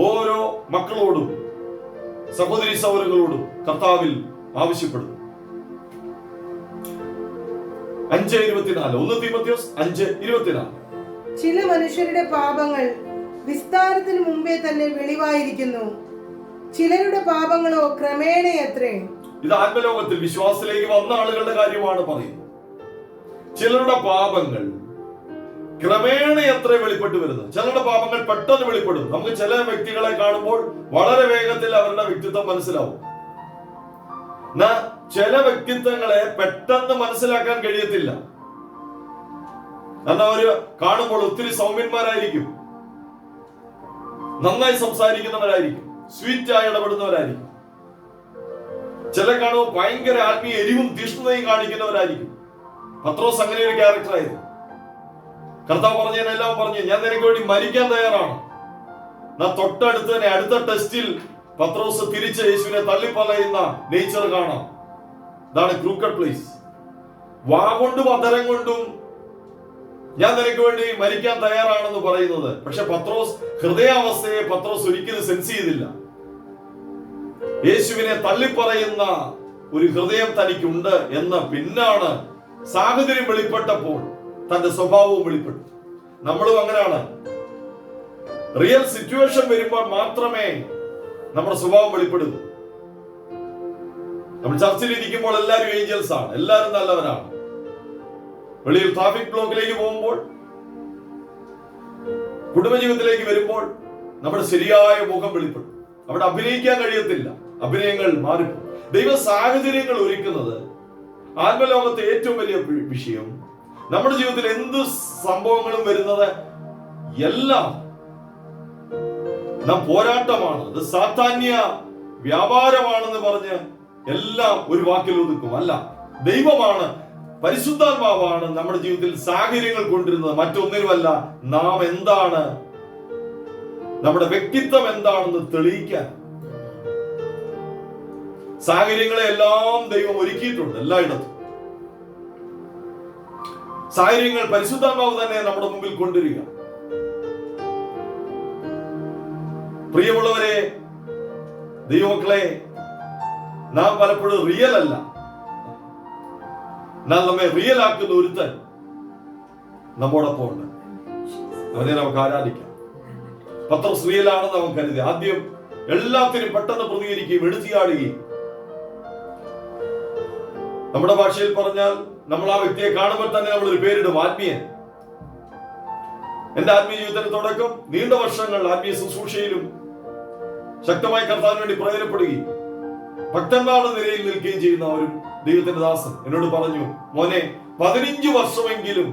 ഓരോ മക്കളോടും സഹോദരി സഹോദരങ്ങളോടും കർത്താവിൽ ആവശ്യപ്പെടുന്നു. 5:24, 1 തീമോഥെയോസ് 5:24. ചില മനുഷ്യരുടെ പാപങ്ങൾ വിസ്താരത്തിന് മുമ്പേ തന്നെ വെളിവായിരിക്കുന്നു, ചിലരുടെ പാപങ്ങളോ ക്രമേണയത്രേ. ഇത് ആത്മലോകത്തിൽ വിശ്വാസത്തിലേക്ക് വന്ന ആളുകളുടെ കാര്യമാണ് പറയുന്നത്. ചിലരുടെ പാപങ്ങൾ ക്രമേണ എത്ര വെളിപ്പെട്ടു വരുന്നത്. ചിലരുടെ പാപങ്ങൾ പെട്ടെന്ന് വെളിപ്പെടും. നമുക്ക് ചില വ്യക്തികളെ കാണുമ്പോൾ വളരെ വേഗത്തിൽ അവരുടെ വ്യക്തിത്വം മനസ്സിലാവും. ചില വ്യക്തിത്വങ്ങളെ പെട്ടെന്ന് മനസ്സിലാക്കാൻ കഴിയത്തില്ല. കാരണം അവര് കാണുമ്പോൾ ഒത്തിരി സൗമ്യന്മാരായിരിക്കും, നന്നായി സംസാരിക്കുന്നവരായിരിക്കും, സ്വീറ്റായി ഇടപെടുന്നവരായിരിക്കും. ചില കാണുമ്പോൾ ഭയങ്കര ആത്മീയ എരിവും തീഷ്ണതയും കാണിക്കുന്നവരായിരിക്കും. പത്രോസ് അങ്ങനെ ഒരു ക്യാരക്ടറായിരുന്നു. കർത്താവ് പറഞ്ഞതിനെല്ലാം പറഞ്ഞു, ഞാൻ നിനക്ക് വേണ്ടി മരിക്കാൻ തയ്യാറാണ്. തൊട്ടടുത്ത് തന്നെ അടുത്ത ടെസ്റ്റിൽ പത്രോസ് തിരിച്ച് യേശുവിനെ തള്ളിപ്പറയുന്ന നേച്ചർ കാണാം. ഇതാണ് ക്രൂക്കഡ് പ്ലേസ്. വാ കൊണ്ടും അധരം കൊണ്ടും ഞാൻ നിനക്ക് വേണ്ടി മരിക്കാൻ തയ്യാറാണെന്ന് പറയുന്നത്. പക്ഷെ പത്രോസ് ഹൃദയാവസ്ഥയെ പത്രോസ് ഒരിക്കലും സെൻസ് ചെയ്തില്ല. യേശുവിനെ തള്ളിപ്പറയുന്ന ഒരു ഹൃദയം തനിക്കുണ്ട് എന്ന് പിന്നാണ് സാഹചര്യം വെളിപ്പെട്ടപ്പോൾ തന്റെ സ്വഭാവവും വെളിപ്പെട്ടു. നമ്മളും അങ്ങനെയാണ്. റിയൽ സിറ്റുവേഷൻ വരുമ്പോൾ മാത്രമേ നമ്മുടെ സ്വഭാവം വെളിപ്പെടുന്നു. നമ്മൾ ചർച്ചിൽ ഇരിക്കുമ്പോൾ എല്ലാവരും ഏഞ്ചൽസ് ആണ്, എല്ലാവരും നല്ലവരാണ്. വെളിയിൽ ട്രാഫിക് ബ്ലോക്കിലേക്ക് പോകുമ്പോൾ, കുടുംബജീവിതത്തിലേക്ക് വരുമ്പോൾ നമ്മുടെ ശരിയായ മുഖം വെളിപ്പെടും. അവിടെ അഭിനയിക്കാൻ കഴിയത്തില്ല, അഭിനയങ്ങൾ മാറിപ്പോ. ദൈവ സാഹചര്യങ്ങൾ ഒരുക്കുന്നത് ആത്മലോകത്തെ ഏറ്റവും വലിയ വിഷയം. നമ്മുടെ ജീവിതത്തിൽ എന്ത് സംഭവങ്ങളും വരുന്നത് എല്ലാം നാം പോരാട്ടമാണ്, അത് സാധാന്യ വ്യാപാരമാണെന്ന് പറഞ്ഞ് എല്ലാം ഒരു വാക്കിൽ ഒതുക്കും. അല്ല, ദൈവമാണ്, പരിശുദ്ധാത്മാവാണ് നമ്മുടെ ജീവിതത്തിൽ സാഹചര്യങ്ങൾ കൊണ്ടിരുന്നത്. മറ്റൊന്നിനുമല്ല, നാം എന്താണ്, നമ്മുടെ വ്യക്തിത്വം എന്താണെന്ന് തെളിയിക്കാൻ. സാഹചര്യങ്ങളെ എല്ലാം ദൈവം ഒരുക്കിയിട്ടുണ്ട്. എല്ലായിടത്തും സാഹചര്യങ്ങൾ പരിശുദ്ധാത്മാവ് തന്നെ നമ്മുടെ മുമ്പിൽ കൊണ്ടുവരിക. പ്രിയമുള്ളവരെ, ദൈവമക്കളെ, നാം പലപ്പോഴും റിയൽ അല്ല. എന്നാൽ നമ്മെ റിയൽ ആക്കുന്ന ഒരുത്തൻ നമ്മോടൊപ്പം ഉണ്ട്. അവനെ നമുക്ക് ആരാധിക്കാം. പത്രോസ് റിയലാണെന്ന് അവൻ കരുതി. ആദ്യം എല്ലാത്തിനും പെട്ടെന്ന് പ്രതികരിക്കുകയും എടുത്തിയാടുകയും, നമ്മുടെ ഭാഷയിൽ പറഞ്ഞാൽ നമ്മൾ ആ വ്യക്തിയെ കാണുമ്പോൾ തന്നെ നമ്മൾ ഒരു പേരിടും, ആത്മീയൻ. എന്റെ ആത്മീയ ജീവിതത്തിന്റെ തുടക്കം നീണ്ട വർഷങ്ങൾ ആത്മീയ ശുശ്രൂഷയിലും ശക്തമായി കർത്താവിന് വേണ്ടി പ്രയോജനപ്പെടുകയും ഭക്തന്മാരുടെ നിലയിൽ നിൽക്കുകയും ചെയ്യുന്ന ഒരു ദൈവത്തിന്റെ ദാസൻ എന്നോട് പറഞ്ഞു, മോനെ, 15 വർഷമെങ്കിലും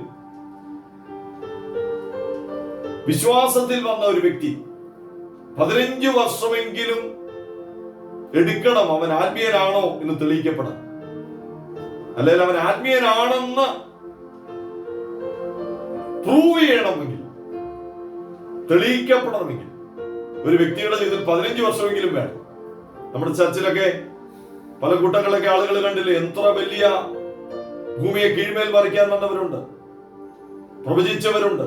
വിശ്വാസത്തിൽ വന്ന ഒരു വ്യക്തി 15 വർഷമെങ്കിലും എടുക്കണം അവൻ ആത്മീയനാണോ എന്ന് തെളിയിക്കപ്പെടാം. അല്ലെങ്കിൽ അവൻ ആത്മീയനാണെന്ന് പ്രൂവ് ചെയ്യണമെങ്കിൽ, തെളിയിക്കപ്പെടണമെങ്കിൽ ഒരു വ്യക്തിയുടെ ജീവിതത്തിൽ 15 വർഷമെങ്കിലും വേണം. നമ്മുടെ ചർച്ചിലൊക്കെ പല കൂട്ടങ്ങളിലൊക്കെ ആളുകൾ കണ്ടില്ലേ, എത്ര വലിയ ഭൂമിയെ കീഴ്മേൽ മറിക്കാൻ വന്നവരുണ്ട്, പ്രവചിച്ചവരുണ്ട്,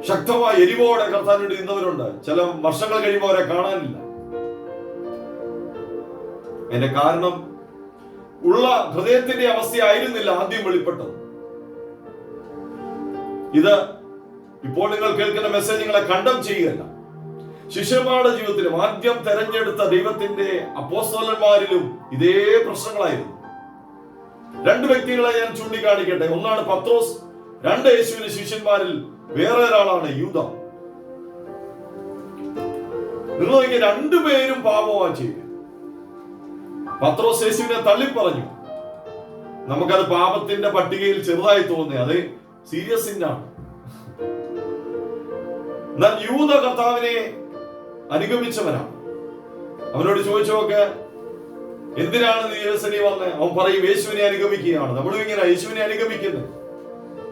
ശക്തമായ എരിവോടെ കർത്താവിനോട് നിന്നവരുണ്ട്. ചില വർഷങ്ങൾ കഴിയുമ്പോൾ അവരെ കാണാനില്ല. അതിന്റെ കാരണം ഉള്ള ഹൃദയത്തിന്റെ അവസ്ഥയായിരുന്നില്ല ആദ്യം വെളിപ്പെട്ടത്. ഇത് ഇപ്പോൾ നിങ്ങൾ കേൾക്കുന്ന മെസ്സേജ് നിങ്ങളെ കണ്ടം ചെയ്യുകയല്ല. ശിഷ്യന്മാരുടെ ജീവിതത്തിലും ആദ്യം തെരഞ്ഞെടുത്ത ദൈവത്തിന്റെ അപ്പോസ്തലന്മാരിലും ഇതേ പ്രശ്നങ്ങളായിരുന്നു. 2 വ്യക്തികളെ ഞാൻ ചൂണ്ടിക്കാണിക്കട്ടെ. ഒന്നാണ് പത്രോസ്, 2 യേശുവിന്റെ ശിഷ്യന്മാരിൽ വേറെ ഒരാളാണ് യൂദ. നിങ്ങൾ നോക്കിയ 2 പേരും പാപമാണ് ചെയ്തത്. പത്രോസ് യേശുവിനെ തള്ളിപ്പറഞ്ഞു. നമുക്കത് പാപത്തിന്റെ പട്ടികയിൽ ചെറുതായി തോന്നി, അത് സീരിയസ് ആണ്. എന്നാൽ യൂദ കർത്താവിനെ അനുഗമിച്ചവനാണ്. അവനോട് ചോദിച്ചോക്കെ, എന്തിനാണ് നീ യേശുവിനെ വന്നത്? അവൻ പറയും, യേശുവിനെ അനുഗമിക്കുകയാണ്. നമ്മളും ഇങ്ങനെ യേശുവിനെ അനുഗമിക്കുന്നത്.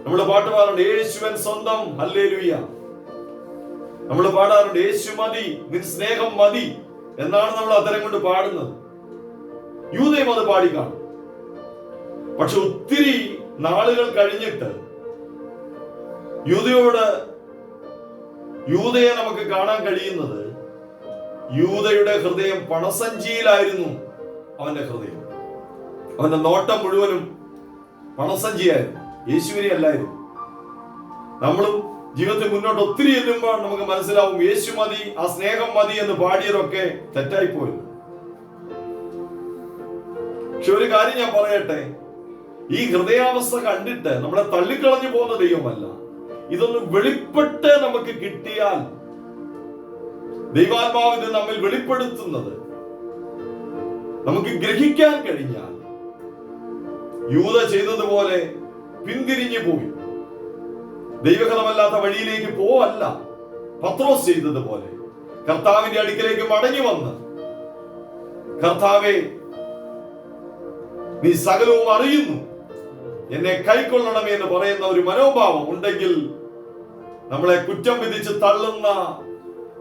നമ്മൾ പാട്ട് പാടാറുണ്ട്, യേശുവൻ സ്വന്തം, ഹല്ലേലൂയ. നമ്മൾ പാടാറുണ്ട്, യേശു മതി, നിൻ സ്നേഹം മതി എന്നാണ് നമ്മൾ അത്തരം കൊണ്ട് പാടുന്നത്. യൂദയും അത് പാടിക്കാണും. പക്ഷെ ഒത്തിരി നാളുകൾ കഴിഞ്ഞിട്ട് യൂദയെ നമുക്ക് കാണാൻ കഴിയുന്നത്, യൂദയുടെ ഹൃദയം പണസഞ്ചിയിലായിരുന്നു. അവന്റെ ഹൃദയം, അവന്റെ നോട്ടം മുഴുവനും പണസഞ്ചിയായിരുന്നു, യേശുവിനെ അല്ലായിരുന്നു. നമ്മളും ജീവിതത്തിൽ മുന്നോട്ട് ഒത്തിരി ചെല്ലുമ്പോൾ നമുക്ക് മനസ്സിലാവും, യേശു മതി, ആ സ്നേഹം മതി എന്ന് പാടിയതൊക്കെ തെറ്റായി പോയത്. പക്ഷെ ഒരു കാര്യം ഞാൻ പറയട്ടെ, ഈ ഹൃദയാവസ്ഥ കണ്ടിട്ട് നമ്മളെ തള്ളിക്കളഞ്ഞു പോകുന്ന ദൈവമല്ല. ഇതൊന്ന് വെളിപ്പെട്ട് നമുക്ക് കിട്ടിയാൽ, ദൈവാത്മാവിനെ നമ്മിൽ വെളിപ്പെടുത്തുന്നത് നമുക്ക് ഗ്രഹിക്കാൻ കഴിഞ്ഞാൽ, യൂദ ചെയ്തതുപോലെ പിന്തിരിഞ്ഞു പോയി ദൈവഹിതമല്ലാത്ത വഴിയിലേക്ക് പോവല്ല. പത്രോസ് ചെയ്തതുപോലെ കർത്താവിന്റെ അടുക്കലേക്ക് മടങ്ങി വന്ന്, കർത്താവേ, നീ സകലവും അറിയുന്നു, എന്നെ കൈക്കൊള്ളണമേ എന്ന് പറയുന്ന ഒരു മനോഭാവം ഉണ്ടെങ്കിൽ, നമ്മളെ കുറ്റം വിധിച്ച് തള്ളുന്ന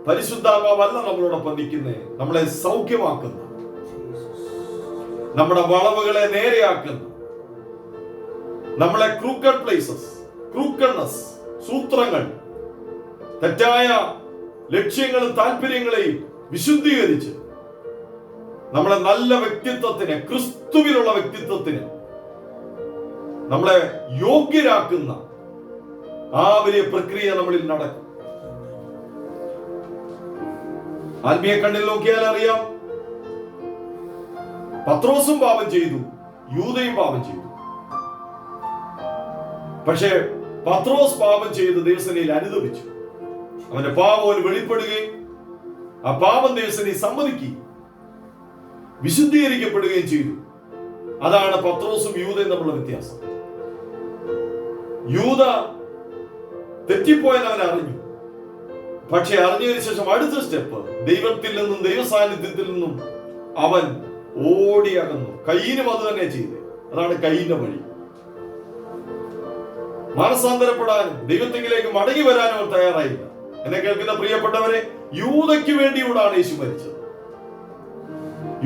പരിശുദ്ധാത്മാവല്ല നമ്മളോടൊപ്പം നിൽക്കുന്നേ, നമ്മളെ സൗഖ്യമാക്കുന്ന, നമ്മുടെ വളവുകളെ നേരെയാക്കുന്ന, നമ്മളെ ക്രൂക്കഡ് പ്ലേസസ്, ക്രൂക്കഡ്നെസ്, സൂത്രങ്ങൾ, തെറ്റായ ലക്ഷ്യങ്ങളും താല്പര്യങ്ങളെയും വിശുദ്ധീകരിച്ച് നമ്മളെ നല്ല വ്യക്തിത്വത്തിന്, ക്രിസ്തുവിലുള്ള വ്യക്തിത്വത്തിന് നമ്മളെ യോഗ്യരാക്കുന്ന ആ വലിയ പ്രക്രിയ നമ്മളിൽ നടക്കും. ആത്മീയ കണ്ണിൽ നോക്കിയാൽ അറിയാം, പത്രോസും പാപം ചെയ്തു, യൂദയും പാപം ചെയ്തു. പക്ഷേ പത്രോസ് പാപം ചെയ്ത് ദൈവസേനയിൽ അനുദപിച്ചു. അവന്റെ പാപം വെളിപ്പെടുകയും ആ പാപം ദൈവസേനയിൽ സമ്മതിക്കുകയും വിശുദ്ധീകരിക്കപ്പെടുകയും ചെയ്തു. അതാണ് പത്രോസും യൂദയും തമ്മിലുള്ള വ്യത്യാസം. യൂദ തെറ്റിപ്പോയെന്ന് അവൻ അറിഞ്ഞു. പക്ഷെ അറിഞ്ഞതിന് ശേഷം അടുത്ത സ്റ്റെപ്പ്, ദൈവത്തിൽ നിന്നും ദൈവ സാന്നിധ്യത്തിൽ നിന്നും അവൻ ഓടിയകന്നു. കയ്യിനും അത് തന്നെ ചെയ്തത്. അതാണ് കയ്യിന്റെ വഴി. മാനസാന്തരപ്പെടാനും ദൈവത്തിലേക്ക് മടങ്ങി വരാനും അവൻ തയ്യാറായില്ല. എന്നെ കേൾക്കുന്ന പ്രിയപ്പെട്ടവരെ, യൂദയ്ക്ക് വേണ്ടിയോടാണ് യേശു മരിച്ചത്.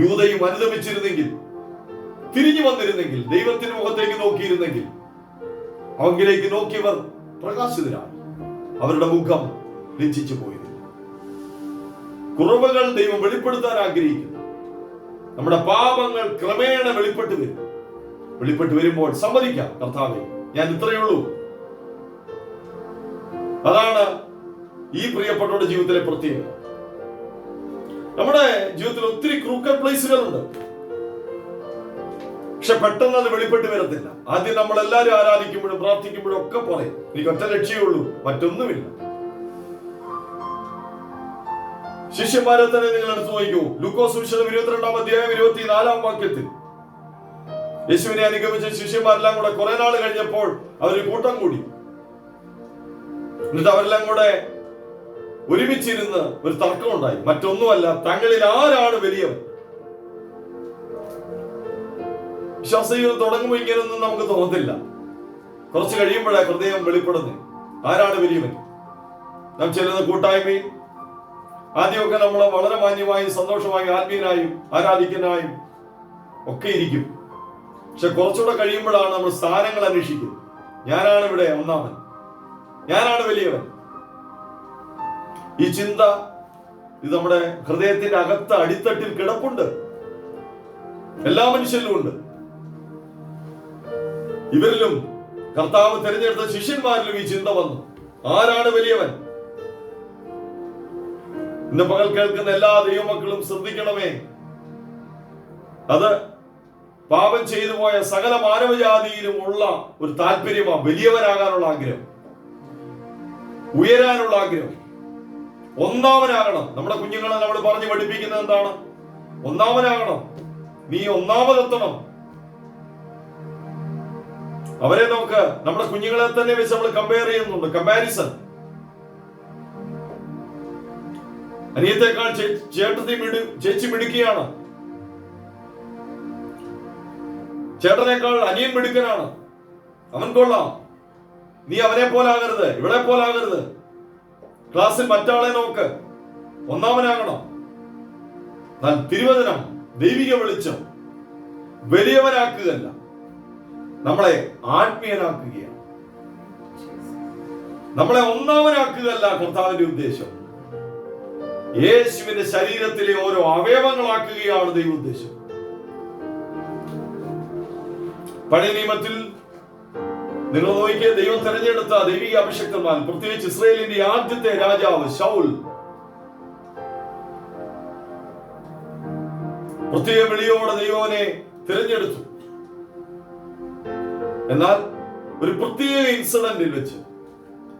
യൂദയും അനുദപിച്ചിരുന്നെങ്കിൽ, തിരിഞ്ഞു വന്നിരുന്നെങ്കിൽ, ദൈവത്തിന്റെ മുഖത്തേക്ക് നോക്കിയിരുന്നെങ്കിൽ, അവങ്കിലേക്ക് നോക്കിയവർ പ്രകാശിതരാണ്. അവരുടെ മുഖം ലജ്ജിച്ചു പോയിരുന്നു. കുറവുകൾ ദൈവം വെളിപ്പെടുത്താൻ ആഗ്രഹിക്കുന്നു. നമ്മുടെ പാപങ്ങൾ ക്രമേണ വെളിപ്പെട്ട് വരുമ്പോൾ സമ്മതിക്കാം, കർത്താവേ ഞാൻ ഇത്രയേ ഉള്ളൂ. അതാണ് ഈ പ്രിയപ്പെട്ടവരുടെ ജീവിതത്തിലെ പ്രത്യേകത. നമ്മുടെ ജീവിതത്തിൽ ഒത്തിരി ക്രൂക്കഡ് പ്ലേസുകളുണ്ട്, പക്ഷെ പെട്ടെന്ന് അത് വെളിപ്പെട്ട് വരത്തില്ല. ആദ്യം നമ്മൾ എല്ലാവരും ആരാധിക്കുമ്പോഴും പ്രാർത്ഥിക്കുമ്പോഴും ഒക്കെ പറയും എനിക്ക് ഒറ്റ ലക്ഷ്യമുള്ളൂ, മറ്റൊന്നുമില്ല. ശിഷ്യന്മാരെ തന്നെ നിങ്ങൾ എടുത്തു നോക്കൂ. ലൂക്കോസ് സുവിശേഷം 22-ാം അധ്യായം 24-ാം വാക്യത്തിൽ യേശുവിനെ അനുഗമിച്ച ശിഷ്യന്മാരെല്ലാം കൂടെ കുറെ നാൾ കഴിഞ്ഞപ്പോൾ അവര് കൂട്ടം കൂടി. എന്നിട്ട് അവരെല്ലാം കൂടെ ഒരുമിച്ചിരുന്ന് ഒരു തർക്കമുണ്ടായി. മറ്റൊന്നുമല്ല, തങ്ങളിൽ ആരാണ് വലിയവൻ. വിശ്വാസ ജീവിതം തുടങ്ങുമ്പോൾ ഇങ്ങനെയൊന്നും നമുക്ക് തോന്നത്തില്ല. കുറച്ച് കഴിയുമ്പോഴാണ് ഹൃദയം വെളിപ്പെടുന്നത് ആരാണ് വലിയവൻ. നാം ചെല്ലുന്ന കൂട്ടായ്മയിൽ ആദ്യമൊക്കെ നമ്മൾ വളരെ മാന്യമായും സന്തോഷമായും ആത്മീയനായും ആരാധിക്കാനായും ഒക്കെ ഇരിക്കും. പക്ഷെ കുറച്ചുകൂടെ കഴിയുമ്പോഴാണ് നമ്മൾ സ്ഥാനങ്ങൾ അന്വേഷിക്കുന്നത്. ഞാനാണ് ഇവിടെ ഒന്നാമൻ, ഞാനാണ് വലിയവൻ. ഈ ചിന്ത ഇത് നമ്മുടെ ഹൃദയത്തിന്റെ അകത്ത് അടിത്തട്ടിൽ കിടപ്പുണ്ട്, എല്ലാ മനുഷ്യരിലും ഉണ്ട്. ഇവരിലും കർത്താവ് തിരഞ്ഞെടുത്ത ശിഷ്യന്മാരിലും ഈ ചിന്ത വന്നു, ആരാണ് വലിയവൻ. ഇന്ന് പകൽ കേൾക്കുന്ന എല്ലാ ദൈവമക്കളും ശ്രദ്ധിക്കണമേ, അത് പാപം ചെയ്തു പോയ സകല മാനവജാതിയിലും ഉള്ള ഒരു താല്പര്യമാണ്. വലിയവനാകാനുള്ള ആഗ്രഹം, ഉയരാനുള്ള ആഗ്രഹം, ഒന്നാമനാകണം. നമ്മുടെ കുഞ്ഞുങ്ങളെ നമ്മൾ പറഞ്ഞു പഠിപ്പിക്കുന്നത് എന്താണ്? ഒന്നാമനാകണം, നീ ഒന്നാമതെത്തണം. അവരെ നോക്ക്, നമ്മുടെ കുഞ്ഞുങ്ങളെ തന്നെ വെച്ച് നമ്മൾ കമ്പയർ ചെയ്യുന്നുണ്ട്, കമ്പാരിസൺ. അനിയത്തേക്കാൾ ചേച്ചി മിടുക്കിയാണ്, ചേട്ടനേക്കാൾ അനിയൻ മിടുക്കനാണ്, അവൻ കൊള്ളാം, നീ അവനെ പോലാകരുത്, ഇവിടെ പോലാകരുത്. ക്ലാസ്സിൽ മറ്റാളെ നോക്ക്, ഒന്നാമനാകണം. തിരുവചനം, ദൈവിക വെളിച്ചം വലിയവനാക്കുകയല്ല, നമ്മളെ ആത്മീയനാക്കുകയാണ്. നമ്മളെ ഒന്നാമനാക്കുകയല്ല കർത്താവിന്റെ ഉദ്ദേശം. യേശുവിന്റെ ശരീരത്തിലെ ഓരോ അവയവങ്ങളാക്കുകയാണ് ദൈവ ഉദ്ദേശം. പഴയ നിയമത്തിൽ നിങ്ങൾ നോക്കിയ ദൈവം തെരഞ്ഞെടുത്ത ദൈവിക അഭിഷക്തന്മാർ, പ്രത്യേകിച്ച് ഇസ്രായേലിന്റെ ആദ്യത്തെ രാജാവ് ശൗൽ, പ്രത്യേക വിളിയോടെ ദൈവനെ തിരഞ്ഞെടുത്തു. എന്നാൽ ഒരു പ്രത്യേക ഇൻസിഡന്റിൽ വെച്ച്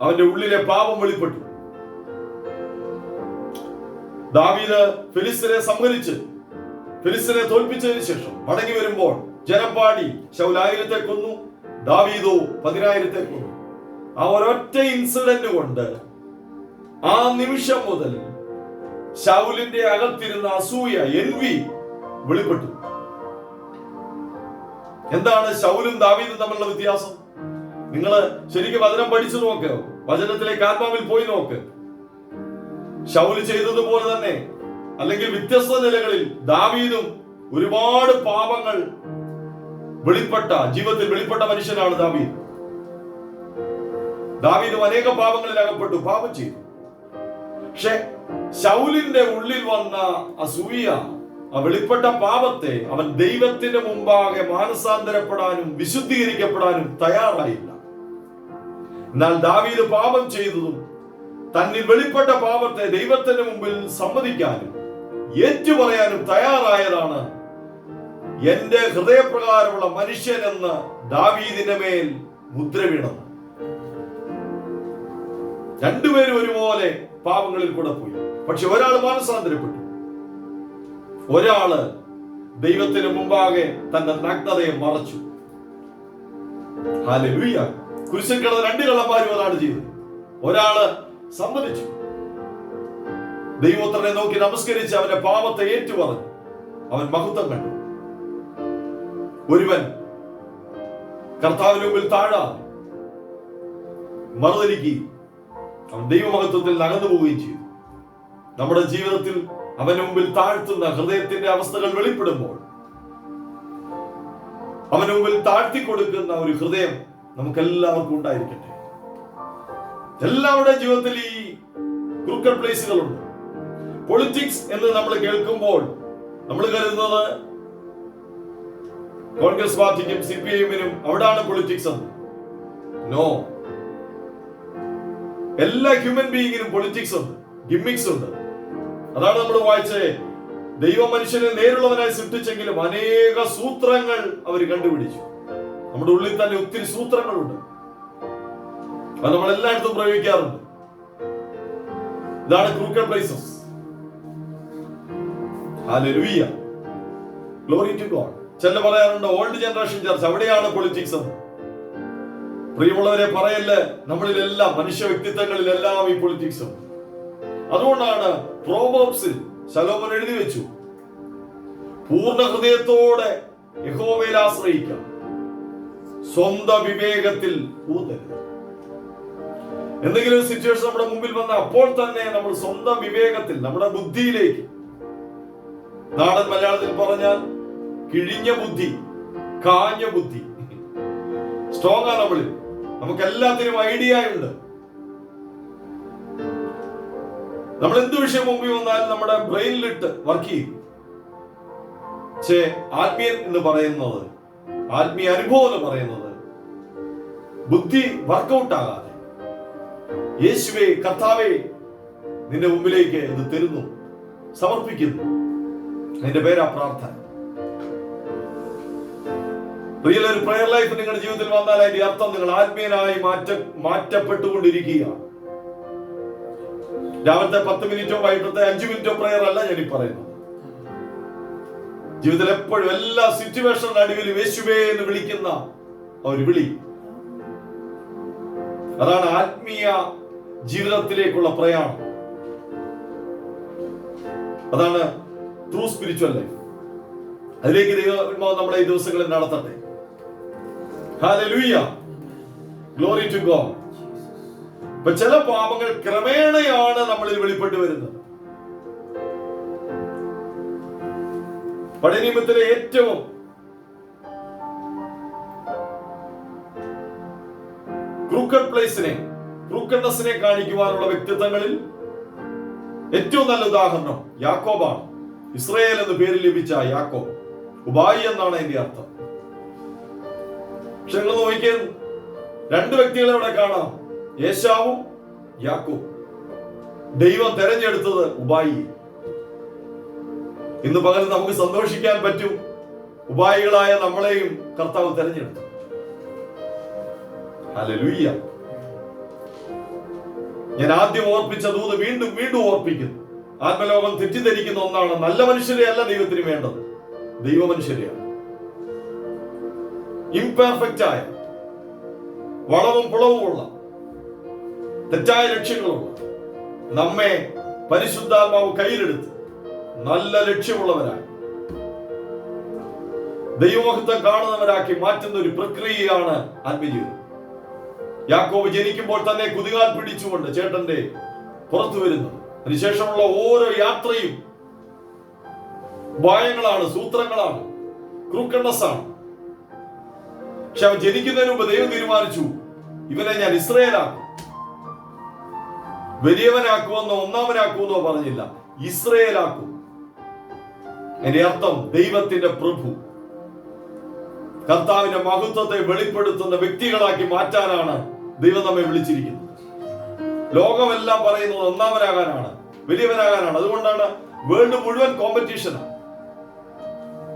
അവന്റെ ഉള്ളിലെ പാപം വെളിപ്പെട്ടു. ദാവീദ് ഫിലിസ്തീനെ സംഹരിച്ച് ഫിലിസ്തീനെ തോൽപ്പിച്ചതിന് ശേഷം മടങ്ങി വരുമ്പോൾ ജനം പാടി, ശൗൽ 1000 കൊന്നു, ദാവീദോ 10000 കൊന്നു. ആ ഒരൊറ്റ ഇൻസിഡന്റ് കൊണ്ട് ആ നിമിഷം മുതൽ ശൗലിന്റെ അകത്തിരുന്ന അസൂയ, എൻവി വെളിപ്പെട്ടു. എന്താണ് ശൗലും ദാവീദും തമ്മിലുള്ള വ്യത്യാസം? നിങ്ങൾ ശരിക്കും വചനം പഠിച്ചു നോക്ക്, വചനത്തിലേക്ക് ആത്മാവിൽ പോയി നോക്ക്. ശൗല് ചെയ്തതുപോലെ തന്നെ അല്ലെങ്കിൽ വ്യത്യസ്ത നിലകളിൽ ദാവീദും ഒരുപാട് പാപങ്ങൾ ജീവിതത്തിൽ വെളിപ്പെട്ട മനുഷ്യനാണ് ദാവീദ്. ദാവീദും അനേക പാപങ്ങളിൽ അകപ്പെട്ടു, പാപം ചെയ്തു. പക്ഷെ ശൗലിന്റെ ഉള്ളിൽ വന്ന അസൂയ, ആ വെളിപ്പെട്ട പാപത്തെ അവൻ ദൈവത്തിന്റെ മുമ്പാകെ മാനസാന്തരപ്പെടാനും വിശുദ്ധീകരിക്കപ്പെടാനും തയ്യാറായില്ല. എന്നാൽ ദാവീദ് പാപം ചെയ്തതും തന്നിൽ വെളിപ്പെട്ട പാപത്തെ ദൈവത്തിന്റെ മുമ്പിൽ സമ്മതിക്കാനും ഏറ്റുപറയാനും തയ്യാറായതാണ് എന്റെ ഹൃദയപ്രകാരമുള്ള മനുഷ്യൻ എന്ന് ദാവീദിന്റെ മേൽ മുദ്ര വീണത്. രണ്ടുപേരും ഒരുപോലെ പാപങ്ങളിൽ കൂടെ പോയി. പക്ഷെ ഒരാൾ മാനസാന്തരപ്പെട്ടു, ഒരാള് ദൈവത്തിന് മുമ്പാകെ തന്റെ നഗ്നതയെ മറച്ചു. ഹല്ലേലൂയ. കുരിശിൽ കിടന്ന 2 കള്ളന്മാരും അതാണ് ചെയ്തത്. ഒരാള് സമ്മതിച്ചു, ദൈവോത്രനെ നോക്കി നമസ്കരിച്ച് അവന്റെ പാപത്തെ ഏറ്റുപറഞ്ഞു, അവൻ മഹത്വം കണ്ടു. ഒരുവൻ കർത്താവിന് മുമ്പിൽ താഴാതെ മറുതലിക്കുകയും അവൻ ദൈവമഹത്വത്തിൽ അകന്നു പോവുകയും ചെയ്തു. നമ്മുടെ ജീവിതത്തിൽ അവന് മുമ്പിൽ താഴ്ത്തുന്ന ഹൃദയത്തിന്റെ അവസ്ഥകൾ വെളിപ്പെടുമ്പോൾ അവന് മുമ്പിൽ താഴ്ത്തി കൊടുക്കുന്ന ഒരു ഹൃദയം നമുക്കെല്ലാവർക്കും ഉണ്ടായിരിക്കട്ടെ. എല്ലാവരുടെ ജീവിതത്തിൽ ഈ ക്രൂക്കഡ് പ്ലേസുകളുണ്ട്. പൊളിറ്റിക്സ് എന്ന് നമ്മൾ കേൾക്കുമ്പോൾ നമ്മൾ കരുതുന്നത് കോൺഗ്രസ് പാർട്ടിക്കും CPIM-നും അവിടാണ് പൊളിറ്റിക്സ് എന്ന്. നോ, എല്ലാ ഹ്യൂമൻ ബീയിങ്ങിനും പൊളിറ്റിക്സ് ഉണ്ട്, ഗിമ്മിക്സ് ഉണ്ട്. അതാണ് നമ്മൾ വായിച്ചത്. ദൈവം മനുഷ്യനെ നേരുള്ളവനായി സൃഷ്ടിച്ചെങ്കിലും അനേക സൂത്രങ്ങൾ അവർ കണ്ടുപിടിച്ചു. നമ്മുടെ ഉള്ളിൽ തന്നെ ഒത്തിരി സൂത്രങ്ങളുണ്ട്, അത് നമ്മൾ എല്ലായിടത്തും പ്രയോഗിക്കാറുണ്ട്. ഇതാണ് crooked places. Hallelujah, glory to God. ചില പറയാറുണ്ട് ഓൾഡ് ജനറേഷൻ ചർച്ച്, അവിടെയാണ് പൊളിറ്റിക്സ് എന്ന്. പ്രിയമുള്ളവരെ, പറയല്ലേ, നമ്മളിലെല്ലാം, മനുഷ്യ വ്യക്തിത്വങ്ങളിലെല്ലാം ഈ പൊളിറ്റിക്സ് ഉണ്ട്. അതുകൊണ്ടാണ് പ്രോവേർബ്സിൽ ശലോമോൻ എഴുതി വെച്ചു, പൂർണ്ണ ഹൃദയത്തോടെ യഹോവയിൽ ആശ്രയിക്കാം, സ്വന്തം വിവേകത്തിൽ ഊന്നരുത്. എന്തെങ്കിലും സിറ്റുവേഷൻ നമ്മുടെ മുമ്പിൽ വന്ന അപ്പോൾ തന്നെ നമ്മൾ സ്വന്തം വിവേകത്തിൽ, നമ്മുടെ ബുദ്ധിയിലേക്ക്, നാടൻ മലയാളത്തിൽ പറഞ്ഞാൽ കിഴിഞ്ഞ ബുദ്ധി, കാഞ്ഞ ബുദ്ധി, സ്ട്രോങ് ആണ് നമ്മളിൽ. നമുക്ക് എല്ലാത്തിനും ഐഡിയ ഉണ്ട്. നമ്മൾ എന്ത് വിഷയം മുമ്പിൽ വന്നാലും നമ്മുടെ ബ്രെയിനിലിട്ട് വർക്ക് ചെയ്യും. പക്ഷേ ആത്മീയൻ എന്ന് പറയുന്നത്, ആത്മീയ അനുഭവം എന്ന് പറയുന്നത്, ബുദ്ധി വർക്കൗട്ട് ആകാതെ യേശുവേ, കർത്താവേ, നിന്റെ മുമ്പിലേക്ക് ഇത് തരുന്നു, സമർപ്പിക്കുന്നു. അതിന്റെ പേരാ പ്രാർത്ഥന. റിയൽ ഒരു പ്രയർ ലൈഫ് നിങ്ങളുടെ ജീവിതത്തിൽ വന്നാൽ അതിന്റെ അർത്ഥം നിങ്ങൾ ആത്മീയനായി മാറ്റപ്പെട്ടുകൊണ്ടിരിക്കുകയാണ്. രാവിലത്തെ 10 മിനിറ്റോ വൈകിട്ടത്തെ 5 മിനിറ്റോ പ്രയർ അല്ല ഞാൻ ഈ പറയുന്നത്. ജീവിതത്തിൽ എപ്പോഴും എല്ലാ സിറ്റുവേഷൻ നടുവിലും യേശുവേ എന്ന് വിളിക്കുന്ന ഒരു വിളി, അതാണ് ആത്മീയ ജീവിതത്തിലേക്കുള്ള പ്രയാണം. അതാണ് ട്രൂ സ്പിരിച്വൽ ലൈഫ്. അതിലേക്ക് ദൈവം നമ്മളെ ഈ ദിവസങ്ങളിൽ നടത്തട്ടെ. Hallelujah, glory to God. ഇപ്പൊ ചില പാപങ്ങൾ ക്രമേണയാണ് നമ്മളിൽ വെളിപ്പെട്ട് വരുന്നത്. പഴയ നിയമത്തിലെ ഏറ്റവും ക്രൂക്കഡ്നെസ്സിനെ കാണിക്കുവാനുള്ള വ്യക്തിത്വങ്ങളിൽ ഏറ്റവും നല്ല ഉദാഹരണം യാക്കോബാണ്. ഇസ്രായേൽ എന്ന് പേര് ലഭിച്ച യാക്കോബ്, ഉബായി എന്നാണ് അതിന്റെ അർത്ഥം. പക്ഷെ നിങ്ങൾ നോക്കിയാൽ 2 വ്യക്തികളെ ഇവിടെ കാണാം, ഏശാവും യാക്കോബ്. ദൈവം തെരഞ്ഞെടുത്തത് ഉബായി. ഇന്ന് പകരം നമുക്ക് സന്തോഷിക്കാൻ പറ്റും, ഉബായികളായ നമ്മളെയും കർത്താവ് തെരഞ്ഞെടുത്തു. ഹല്ലേലൂയ. ഞാൻ ആദ്യം ഓർപ്പിച്ച ദൂത് വീണ്ടും വീണ്ടും ഓർപ്പിക്കുന്നു. ആത്മലോകം തെറ്റിദ്ധരിക്കുന്ന ഒന്നാണ്, നല്ല മനുഷ്യരെ അല്ല ദൈവത്തിന് വേണ്ടത്, ദൈവ മനുഷ്യരെയാണ്. ഇംപെർഫെക്റ്റ് ആയ, വളവും പുളവുമുള്ള, തെറ്റായ ലക്ഷ്യങ്ങളുള്ള നമ്മെ പരിശുദ്ധാത്മാവ് കയ്യിലെടുത്ത് നല്ല ലക്ഷ്യമുള്ളവരായി, ദൈവമഹത്വം കാണുന്നവരാക്കി മാറ്റുന്ന ഒരു പ്രക്രിയയാണ് ആത്മജീവിതം. യാക്കോബ് ജനിക്കുമ്പോൾ തന്നെ കുതികാൽ പിടിച്ചുകൊണ്ട് ചേട്ടന്റെ പുറത്തു വരുന്നത്. അതിനുശേഷമുള്ള ഓരോ യാത്രയും ഭയങ്ങളാണ്, സൂത്രങ്ങളാണ്, ക്രൂക്കഡ്നെസ് ആണ്. പക്ഷെ അവൻ ജനിക്കുന്നതിന് മുമ്പ് ദൈവം തീരുമാനിച്ചു, ഇവനെ ഞാൻ ഇസ്രായേലാക്കും. വലിയവനാക്കുമെന്നോ ഒന്നാമനാക്കുമെന്നോ പറഞ്ഞില്ല, ഇസ്രായേലാക്കും. എന്റെ അർത്ഥം ദൈവത്തിന്റെ പ്രഭു, കർത്താവിന്റെ മഹത്വത്തെ വെളിപ്പെടുത്തുന്ന വ്യക്തികളാക്കി മാറ്റാനാണ് ദൈവം നമ്മെ വിളിച്ചിരിക്കുന്നത്. ലോകമെല്ലാം പറയുന്നത് ഒന്നാമനാകാനാണ്, വലിയവനാകാനാണ്. അതുകൊണ്ടാണ് വേൾഡ് മുഴുവൻ കോമ്പറ്റീഷനാണ്.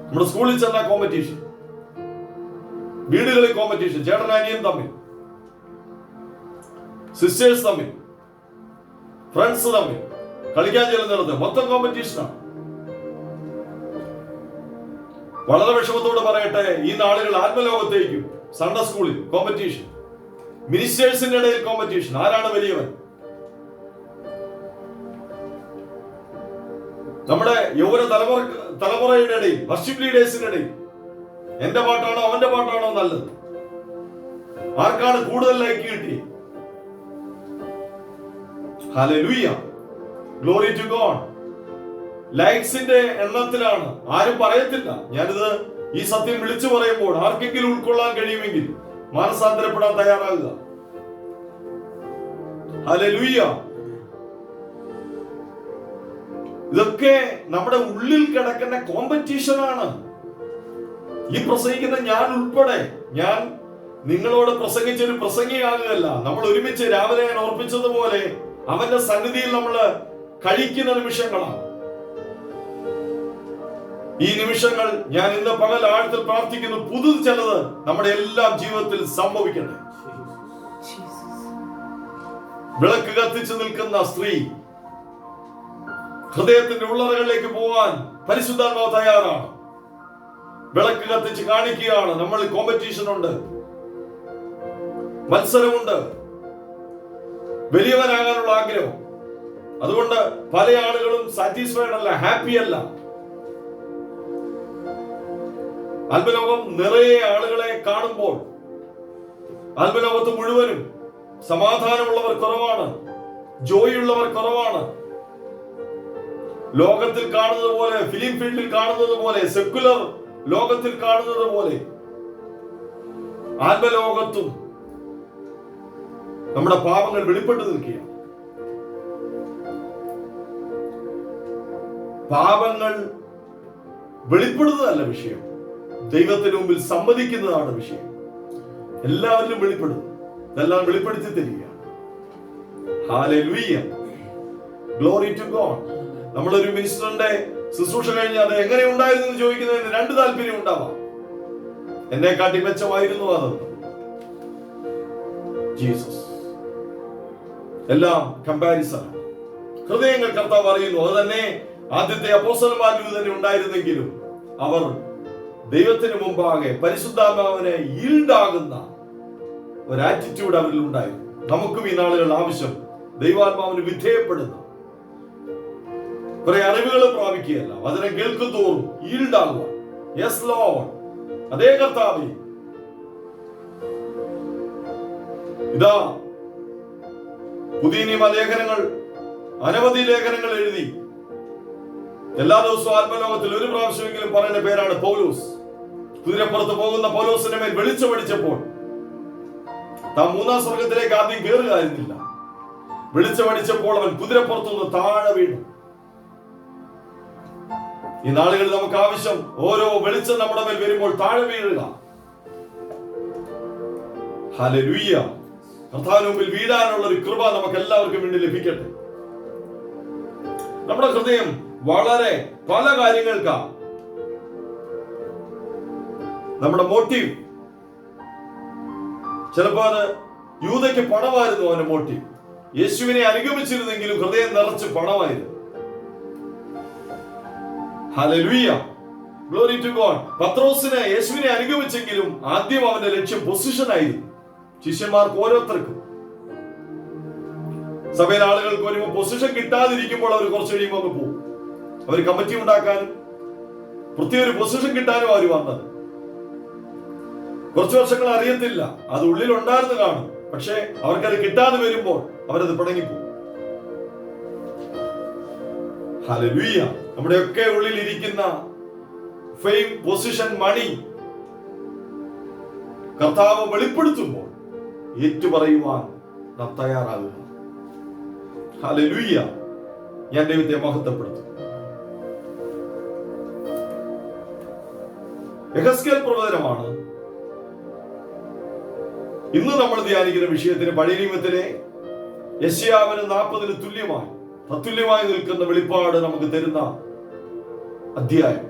നമ്മുടെ സ്കൂളിൽ ചെന്ന കോമ്പറ്റീഷൻ, വീടുകളിൽ കോമ്പറ്റീഷൻ, ചേട്ടനാനിയൻ തമ്മിൽ, സിസ്റ്റേഴ്സ് തമ്മിൽ, ഫ്രണ്ട്സ് തമ്മിൽ, കളിക്കാൻ ചെല്ലുന്നിടത്ത് മൊത്തം കോമ്പറ്റീഷനാണ്. വളരെ വിഷമത്തോടെ പറയട്ടെ, ഈ നാളുകൾ ആത്മലോകത്തേക്കും സൺഡേ സ്കൂളിൽ കോമ്പറ്റീഷൻ, മിനിസ്റ്റേഴ്സിന്റെ ഇടയിൽ കോമ്പറ്റീഷൻ, ആരാണ് വലിയവൻ. നമ്മുടെ യൗവന തലമുറയുടെ ഇടയിൽ, വർഷിപ്പ് ലീഡേഴ്സിന്റെ ഇടയിൽ എന്റെ പാട്ടാണോ അവന്റെ പാട്ടാണോ നല്ലത്, ആർക്കാണ് കൂടുതൽ ലൈക്ക് കിട്ടി. Hallelujah, glory to God. ലൈക്സിന്റെ എണ്ണത്തിലാണ്, ആരും പറയത്തില്ല. ഞാനിത് ഈ സത്യം വിളിച്ചു പറയുമ്പോൾ ആർക്കെങ്കിലും ഉൾക്കൊള്ളാൻ കഴിയുമെങ്കിൽ മാനസാന്തരപ്പെടാൻ തയ്യാറാകുക. ഹല്ലേലൂയ. ഇതൊക്കെ നമ്മുടെ ഉള്ളിൽ കിടക്കുന്ന കോമ്പറ്റീഷനാണ്. ഈ പ്രസംഗിക്കുന്ന ഞാൻ ഉൾപ്പെടെ, ഞാൻ നിങ്ങളോട് പ്രസംഗിച്ചൊരു പ്രസംഗിയാകുകയല്ല. നമ്മൾ ഒരുമിച്ച് രാവിലെ ഞാൻ ഓർപ്പിച്ചതുപോലെ അവന്റെ സന്നിധിയിൽ നമ്മൾ കഴിക്കുന്ന നിമിഷങ്ങളാണ്. ഈ നിമിഷങ്ങൾ ഞാൻ ഇന്ന് പകൽ ആഴത്തിൽ പ്രാർത്ഥിക്കുന്നു, പുതു ചിലത് നമ്മുടെ എല്ലാം ജീവിതത്തിൽ സംഭവിക്കട്ടെ. വിളക്ക് കത്തിച്ചു നിൽക്കുന്ന സ്ത്രീ ഹൃദയത്തിന്റെ ഉള്ളറകളിലേക്ക് പോകാൻ പരിശുദ്ധാത്മാവ് തയ്യാറാണ്. വിളക്ക് കത്തിച്ച് കാണിക്കുകയാണ്. നമ്മൾ കോമ്പറ്റീഷൻ ഉണ്ട്, മത്സരമുണ്ട്, വലിയവനാകാനുള്ള ആഗ്രഹം. അതുകൊണ്ട് പല ആളുകളും സാറ്റിസ്ഫൈഡ് അല്ല, ഹാപ്പി അല്ല. ആത്മലോകം നിറയെ ആളുകളെ കാണുമ്പോൾ ആത്മലോകത്ത് മുഴുവനും സമാധാനമുള്ളവർ കുറവാണ്, ജോയുള്ളവർ കുറവാണ്. ലോകത്തിൽ കാണുന്നത് പോലെ, ഫിലിം ഫീൽഡിൽ കാണുന്നത് പോലെ, സെക്കുലർ ലോകത്തിൽ കാണുന്നത് പോലെ ആത്മലോകത്തും നമ്മുടെ പാപങ്ങൾ വെളിപ്പെട്ടു നിൽക്കുകയാണ്. പാപങ്ങൾ വെളിപ്പെടുന്നതല്ല വിഷയം, ദൈവത്തിന് മുമ്പിൽ സമ്മതിക്കുന്നതാണ് വിഷയം. എല്ലാവരിലും വെളിപ്പെടുന്നു, ഇതെല്ലാം വെളിപ്പെടുത്തി തരികയാണ്. Hallelujah, glory to God. നമ്മളൊരു മിനിസ്റ്ററിന്റെ ശുശ്രൂഷ കഴിഞ്ഞാൽ അത് എങ്ങനെ ഉണ്ടായിരുന്നു എന്ന് ചോദിക്കുന്നതിന് രണ്ട് താല്പര്യം ഉണ്ടാവാം. എന്നെ കാട്ടി മെച്ചമായിരുന്നു അതെന്ന്. ജീസസ് എല്ലാം കമ്പാരിസൺ. ഹൃദയങ്ങൾ കർത്താവ് അറിയുന്നു. അത് തന്നെ ആദ്യത്തെ അപ്പോസ്തലന്മാരിൽ തന്നെ ഉണ്ടായിരുന്നെങ്കിലും അവർ ദൈവത്തിന് മുമ്പാകെ പരിശുദ്ധാത്മാവിനെ ഈൽഡാകുന്ന ഒരു ആറ്റിറ്റ്യൂഡ് അവരിൽ ഉണ്ടായിരുന്നു. നമുക്കും ഈ നാളുകൾ ആവശ്യം ദൈവാത്മാവിന് വിധേയപ്പെടുന്ന കുറെ അറിവുകൾ പ്രാപിക്കുകയല്ല, അതിനെ കേൾക്കും തോറും ഈൽഡാകുക. യെസ് ലോർഡ്, അതേ കർത്താവേ. ഇതാ പുതിയ നിയമ ലേഖനങ്ങൾ, അനവധി ലേഖനങ്ങൾ എഴുതി എല്ലാ ദിവസവും ആത്മലോകത്തിൽ ഒരു പ്രാവശ്യമെങ്കിലും പറയുന്ന പേരാണ് പൗലോസ്. കുതിരപ്പുറത്ത് പോകുന്ന പൗലോസിന്റെ മേൽ വെളിച്ചമടിച്ചപ്പോൾ താൻ മൂന്നാം സ്വർഗത്തിലേക്ക് ആദ്യം കയറുകയായിരുന്നില്ല. വെളിച്ചമടിച്ചപ്പോൾ അവൻ കുതിരപ്പുറത്തുനിന്ന് താഴെ വീണു. ഈ നാളുകളിൽ നമുക്ക് ആവശ്യം ഓരോ വെളിച്ചം നമ്മുടെ മേൽ വരുമ്പോൾ താഴെ വീഴുക. ഹല്ലേലൂയ. കർത്താവിന് മുമ്പിൽ വീഴാനുള്ള ഒരു കൃപ നമുക്ക് എല്ലാവർക്കും വേണ്ടി ലഭിക്കട്ടെ. നമ്മുടെ ഹൃദയം വളരെ പല കാര്യങ്ങൾക്കാ. നമ്മുടെ മോട്ടീവ് ചിലപ്പോൾ അത് യൂദയ്ക്ക് പണമായിരുന്നു അവന്റെ മോട്ടീവ്. യേശുവിനെ അനുഗമിച്ചിരുന്നെങ്കിലും ഹൃദയം നിറച്ച് പണമായിരുന്നു. Hallelujah, glory to God. പത്രോസിനെ യേശുവിനെ അനുഗമിച്ചെങ്കിലും ആദ്യം അവന്റെ ലക്ഷ്യം പൊസിഷൻ ആയിരുന്നു. ശിഷ്യന്മാർക്ക് ഓരോരുത്തർക്കും, സഭയിലെ ആളുകൾക്ക് വരുമ്പോൾ പൊസിഷൻ കിട്ടാതിരിക്കുമ്പോൾ അവർ കുറച്ച് കഴിയുമ്പോൾ അങ്ങ് പോകും. അവർ കമ്മിറ്റി ഉണ്ടാക്കാനും പ്രത്യേക ഒരു പൊസിഷൻ കിട്ടാനും അവർ വന്നത്. കുറച്ചു വർഷങ്ങൾ അറിയത്തില്ല, അത് ഉള്ളിൽ ഉണ്ടായിരുന്നു കാണും. പക്ഷെ അവർക്കത് കിട്ടാതെ വരുമ്പോൾ അവരത് പിണങ്ങിപ്പോകും. ഹല്ലേലൂയ. നമ്മുടെയൊക്കെ ഉള്ളിൽ ഇരിക്കുന്ന ഫെയിം, പൊസിഷൻ, മണി കർത്താവ് വെളിപ്പെടുത്തുമ്പോൾ ഏറ്റുപറയുവാൻ നാം തയ്യാറാകുക. ഹല്ലേലൂയ. ഞാൻ ദൈവത്തെ മഹത്വപ്പെടുത്തും. യെഹെസ്കേൽ പ്രവചനമാണ് ഇന്ന് നമ്മൾ ധ്യാനിക്കുന്ന വിഷയത്തിന്. പഴയ നിയമത്തിലെ യെശയ്യാവിന് 40 തുല്യമായി തത്തുല്യമായി നിൽക്കുന്ന വെളിപ്പാട് നമുക്ക് തരുന്ന അധ്യായം.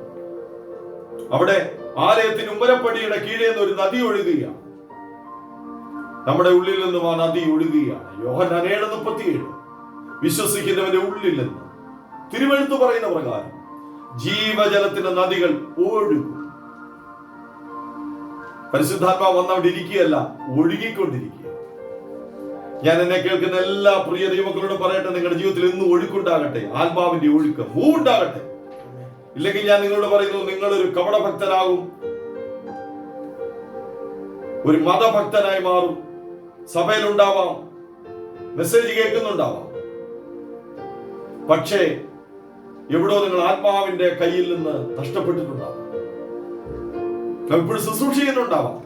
അവിടെ ആലയത്തിന് ഉമ്മരപ്പടിയുടെ കീഴേ നിന്ന് ഒരു നദി ഒഴുകുകയാണ്. നമ്മുടെ ഉള്ളിൽ നിന്നും ആ നദി ഒഴുകുകയാണ്. യോഹന്നാൻ 7:37 വിശ്വസിക്കുന്നവന്റെ ഉള്ളിൽ നിന്ന് തിരുവെഴുത്ത് പറയുന്ന പ്രകാരം ജീവജലത്തിന്റെ നദികൾ ഒഴുകും. പരിശുദ്ധാത്മാവ് വന്നവിടെ ഇരിക്കുകയല്ല, ഒഴുകിക്കൊണ്ടിരിക്കുക. ഞാൻ എന്നെ കേൾക്കുന്ന എല്ലാ പ്രിയ ദൈവമക്കളോടും പറയട്ടെ, നിങ്ങളുടെ ജീവിതത്തിൽ ഇന്ന് ഒഴുക്കുണ്ടാകട്ടെ, ആത്മാവിന്റെ ഒഴുക്ക്, മൂവുണ്ടാകട്ടെ. ഇല്ലെങ്കിൽ ഞാൻ നിങ്ങളോട് പറയുന്നു, നിങ്ങളൊരു കപടഭക്തനാകും, ഒരു മതഭക്തനായി മാറും. സഭയിലുണ്ടാവാം, മെസ്സേജ് കേൾക്കുന്നുണ്ടാവാം, പക്ഷേ എവിടോ നിങ്ങൾ ആത്മാവിന്റെ കയ്യിൽ നിന്ന് നഷ്ടപ്പെട്ടിട്ടുണ്ടാവാം. എപ്പോഴും ശുശ്രൂഷിക്കുന്നുണ്ടാവാം.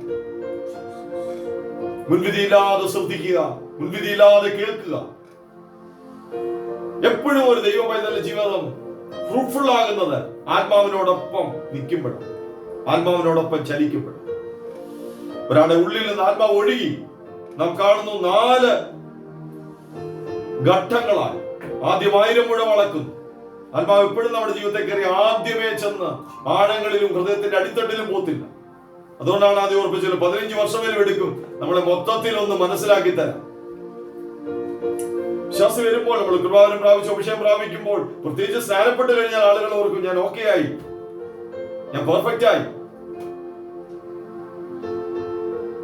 മുൻവിധിയില്ലാതെ ശ്രദ്ധിക്കുക, മുൻവിധിയില്ലാതെ കേൾക്കുക. എപ്പോഴും ഒരു ദൈവ പൈതലിന്റെ ജീവിതം ഫ്രൂട്ട്ഫുൾ ആകുന്നത് ആത്മാവിനോടൊപ്പം നിൽക്കുമ്പോഴാണ്, ആത്മാവിനോടൊപ്പം ചലിക്കുമ്പോഴാണ്. ഒരാളുടെ ഉള്ളിൽ നിന്ന് ആത്മാവ് ഒഴുകി നാം കാണുന്നു 4 ഘട്ടങ്ങളായി. ആദ്യം 1000 മുഴം അളക്കുന്നു. ആത്മാവ് എപ്പോഴും നമ്മുടെ ജീവിതത്തെ കയറി ആദ്യമേ ചെന്ന് ആഴങ്ങളിലും ഹൃദയത്തിന്റെ അടിത്തട്ടിലും പോത്തില്ല. അതുകൊണ്ടാണ് ആദ്യം ഓർപ്പിച്ചത് 15 വർഷമേലും എടുക്കും നമ്മളെ മൊത്തത്തിൽ ഒന്ന് മനസ്സിലാക്കി തരാം. വിശ്വാസം വരുമ്പോൾ, നമ്മൾ കൃപാവരം പ്രാപിച്ച് അഭിഷേകം പ്രാപിക്കുമ്പോൾ, പ്രത്യേകിച്ച് സ്നാനപ്പെട്ട് കഴിഞ്ഞാൽ ആളുകൾ ഓർക്കും ഞാൻ ഓക്കെ ആയി, ഞാൻ പെർഫെക്റ്റ് ആയി.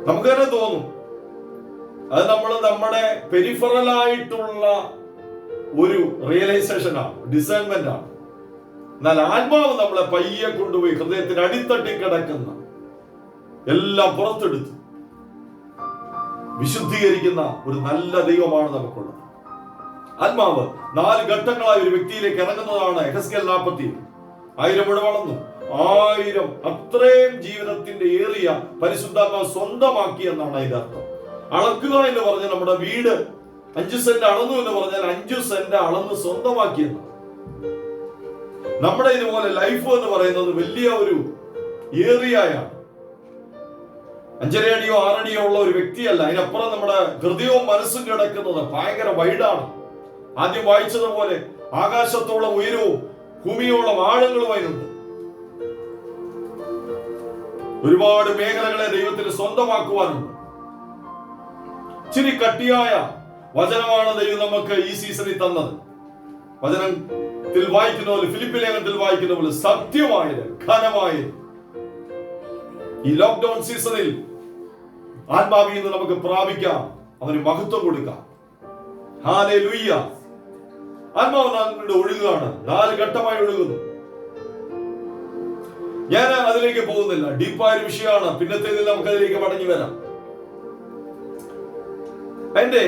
നമുക്ക് തന്നെ തോന്നും. അത് നമ്മുടെ പെരിഫറൽ ആയിട്ടുള്ള ഒരു റിയലൈസേഷൻ ആണ്, ഡിസൈൻമെന്റ് ആണ്. എന്നാൽ ആത്മാവ് നമ്മളെ പയ്യെ കൊണ്ടുപോയി ഹൃദയത്തിന് അടിത്തട്ടി കിടക്കുന്ന എല്ലാം പുറത്തെടുത്ത് വിശുദ്ധീകരിക്കുന്ന ഒരു നല്ല ദൈവമാണ് നമുക്കുള്ളത്. ആത്മാവ് 4 ഘട്ടങ്ങളായി ഒരു വ്യക്തിയിലേക്ക് ഇറങ്ങുന്നതാണ്. എഹെസ്കേൽ 40 1000 മുഴം അളന്നു. 1000 അത്രയും ജീവിതത്തിന്റെ ഏറിയ പരിശുദ്ധാത്മാവ് സ്വന്തമാക്കി എന്നാണ് അതിന്റെ അർത്ഥം. അളക്കുക എന്ന് പറഞ്ഞാൽ നമ്മുടെ വീട് 5 സെന്റ് അളന്നു എന്ന് പറഞ്ഞാൽ 5 സെന്റ് അളന്ന് സ്വന്തമാക്കിയെന്നാണ്. നമ്മുടെ ഇതുപോലെ ലൈഫ് എന്ന് പറയുന്നത് വലിയ ഒരു ഏറിയയാണ്. 5.5 അടിയോ 6 അടിയോ ഉള്ള ഒരു വ്യക്തിയല്ല. അതിനപ്പുറം നമ്മുടെ ഹൃദയവും മനസ്സും കിടക്കുന്നത് ഭയങ്കര വൈഡാണ്. ആദ്യം വായിച്ചതുപോലെ ആകാശത്തോളം ഉയരവും ഭൂമിയോളം ആഴങ്ങളും അതിനുണ്ട്. ഒരുപാട് മേഖലകളെ ദൈവത്തിന് സ്വന്തമാക്കുവാനുണ്ട്. ഇച്ചിരി കട്ടിയായ വചനമാണ് ദൈവം നമുക്ക് ഈ സീസണിൽ തന്നത്. വചനത്തിൽ വായിക്കുന്ന പോലെ, ഫിലിപ്പി ലേഖനത്തിൽ വായിക്കുന്ന പോലെ സത്യമായത്, ഘനമായത്. ഈ ലോക്ക്ഡൌൺ സീസണിൽ ആത്മാവിൽ നിന്ന് നമുക്ക് പ്രാപിക്കാം, അവന് മഹത്വം കൊടുക്കാം. ഹല്ലേലൂയ. ആത്മാവ് നമ്മളുടെ ഒഴുകുകയാണ്, 4 ഘട്ടമായി ഒഴുകുന്നു. ഞാൻ അതിലേക്ക് പോകുന്നില്ല, ഡീപ്പായ ഒരു വിഷയമാണ്. പിന്നത്തേതിൽ നമുക്ക് അതിലേക്ക് മടങ്ങി വരാം. അതിന്റെ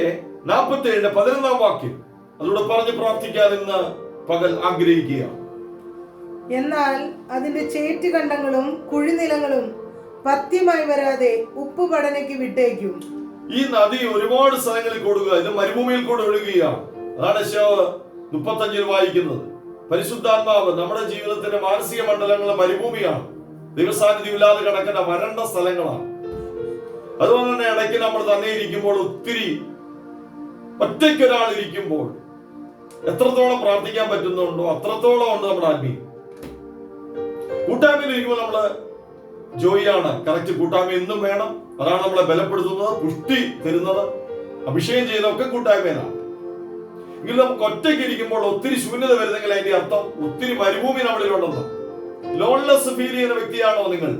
47 11 വാക്യം അതോടെ പറഞ്ഞ് പ്രാർത്ഥിക്കാൻ ഇന്ന് പകൽ ആഗ്രഹിക്കുക. എന്നാൽ അതിന്റെ ചേറ്റുകണ്ടങ്ങളും കുഴിനിലങ്ങളും പത്യമായി വരാതെ ഉപ്പ് പഠനയ്ക്ക് വിട്ടേക്കും. ഈ നദി ഒരുപാട് സ്ഥലങ്ങളിൽ കൊടുക്കുക, ഇത് മരുഭൂമിയിൽ കൂടെ ഒഴുകുകയാണ്. അതാണ് 35 വായിക്കുന്നത്. പരിശുദ്ധാത്മാവ് നമ്മുടെ ജീവിതത്തിന്റെ മാനസിക മണ്ഡലങ്ങൾ മരുഭൂമിയാണ്. ദൈവസാന്നിധ്യമില്ലാതെ കിടക്കുന്ന വരണ്ട സ്ഥലങ്ങളാണ്. അതുപോലെ തന്നെ ഇടയ്ക്ക് നമ്മൾ തന്നെ ഇരിക്കുമ്പോൾ, ഒത്തിരി ഒറ്റയ്ക്കൊരാൾ ഇരിക്കുമ്പോൾ എത്രത്തോളം പ്രാർത്ഥിക്കാൻ പറ്റുന്നുണ്ടോ അത്രത്തോളം ഉണ്ട് നമ്മുടെ ആത്മീയം. കൂട്ടായ്മയിൽ ഇരിക്കുമ്പോൾ നമ്മള് ജോയിയാണ്. കറക്റ്റ് കൂട്ടായ്മ എന്നും വേണം. അതാണ് നമ്മളെ ബലപ്പെടുത്തുന്നത്, പുഷ്ടി തരുന്നത്. അഭിഷേകം ചെയ്യുന്നതൊക്കെ കൂട്ടായ്മയിലാണ്. എങ്കിൽ നമുക്ക് ഒറ്റയ്ക്ക് ഇരിക്കുമ്പോൾ ഒത്തിരി ശൂന്യത വരുന്നെങ്കിൽ അതിന്റെ അർത്ഥം ഒത്തിരി മരുഭൂമി നമ്മളിലുണ്ടെന്ന്. ലോൺലെസ് ഫീൽ ചെയ്യുന്ന വ്യക്തിയാണോ നിങ്ങൾ?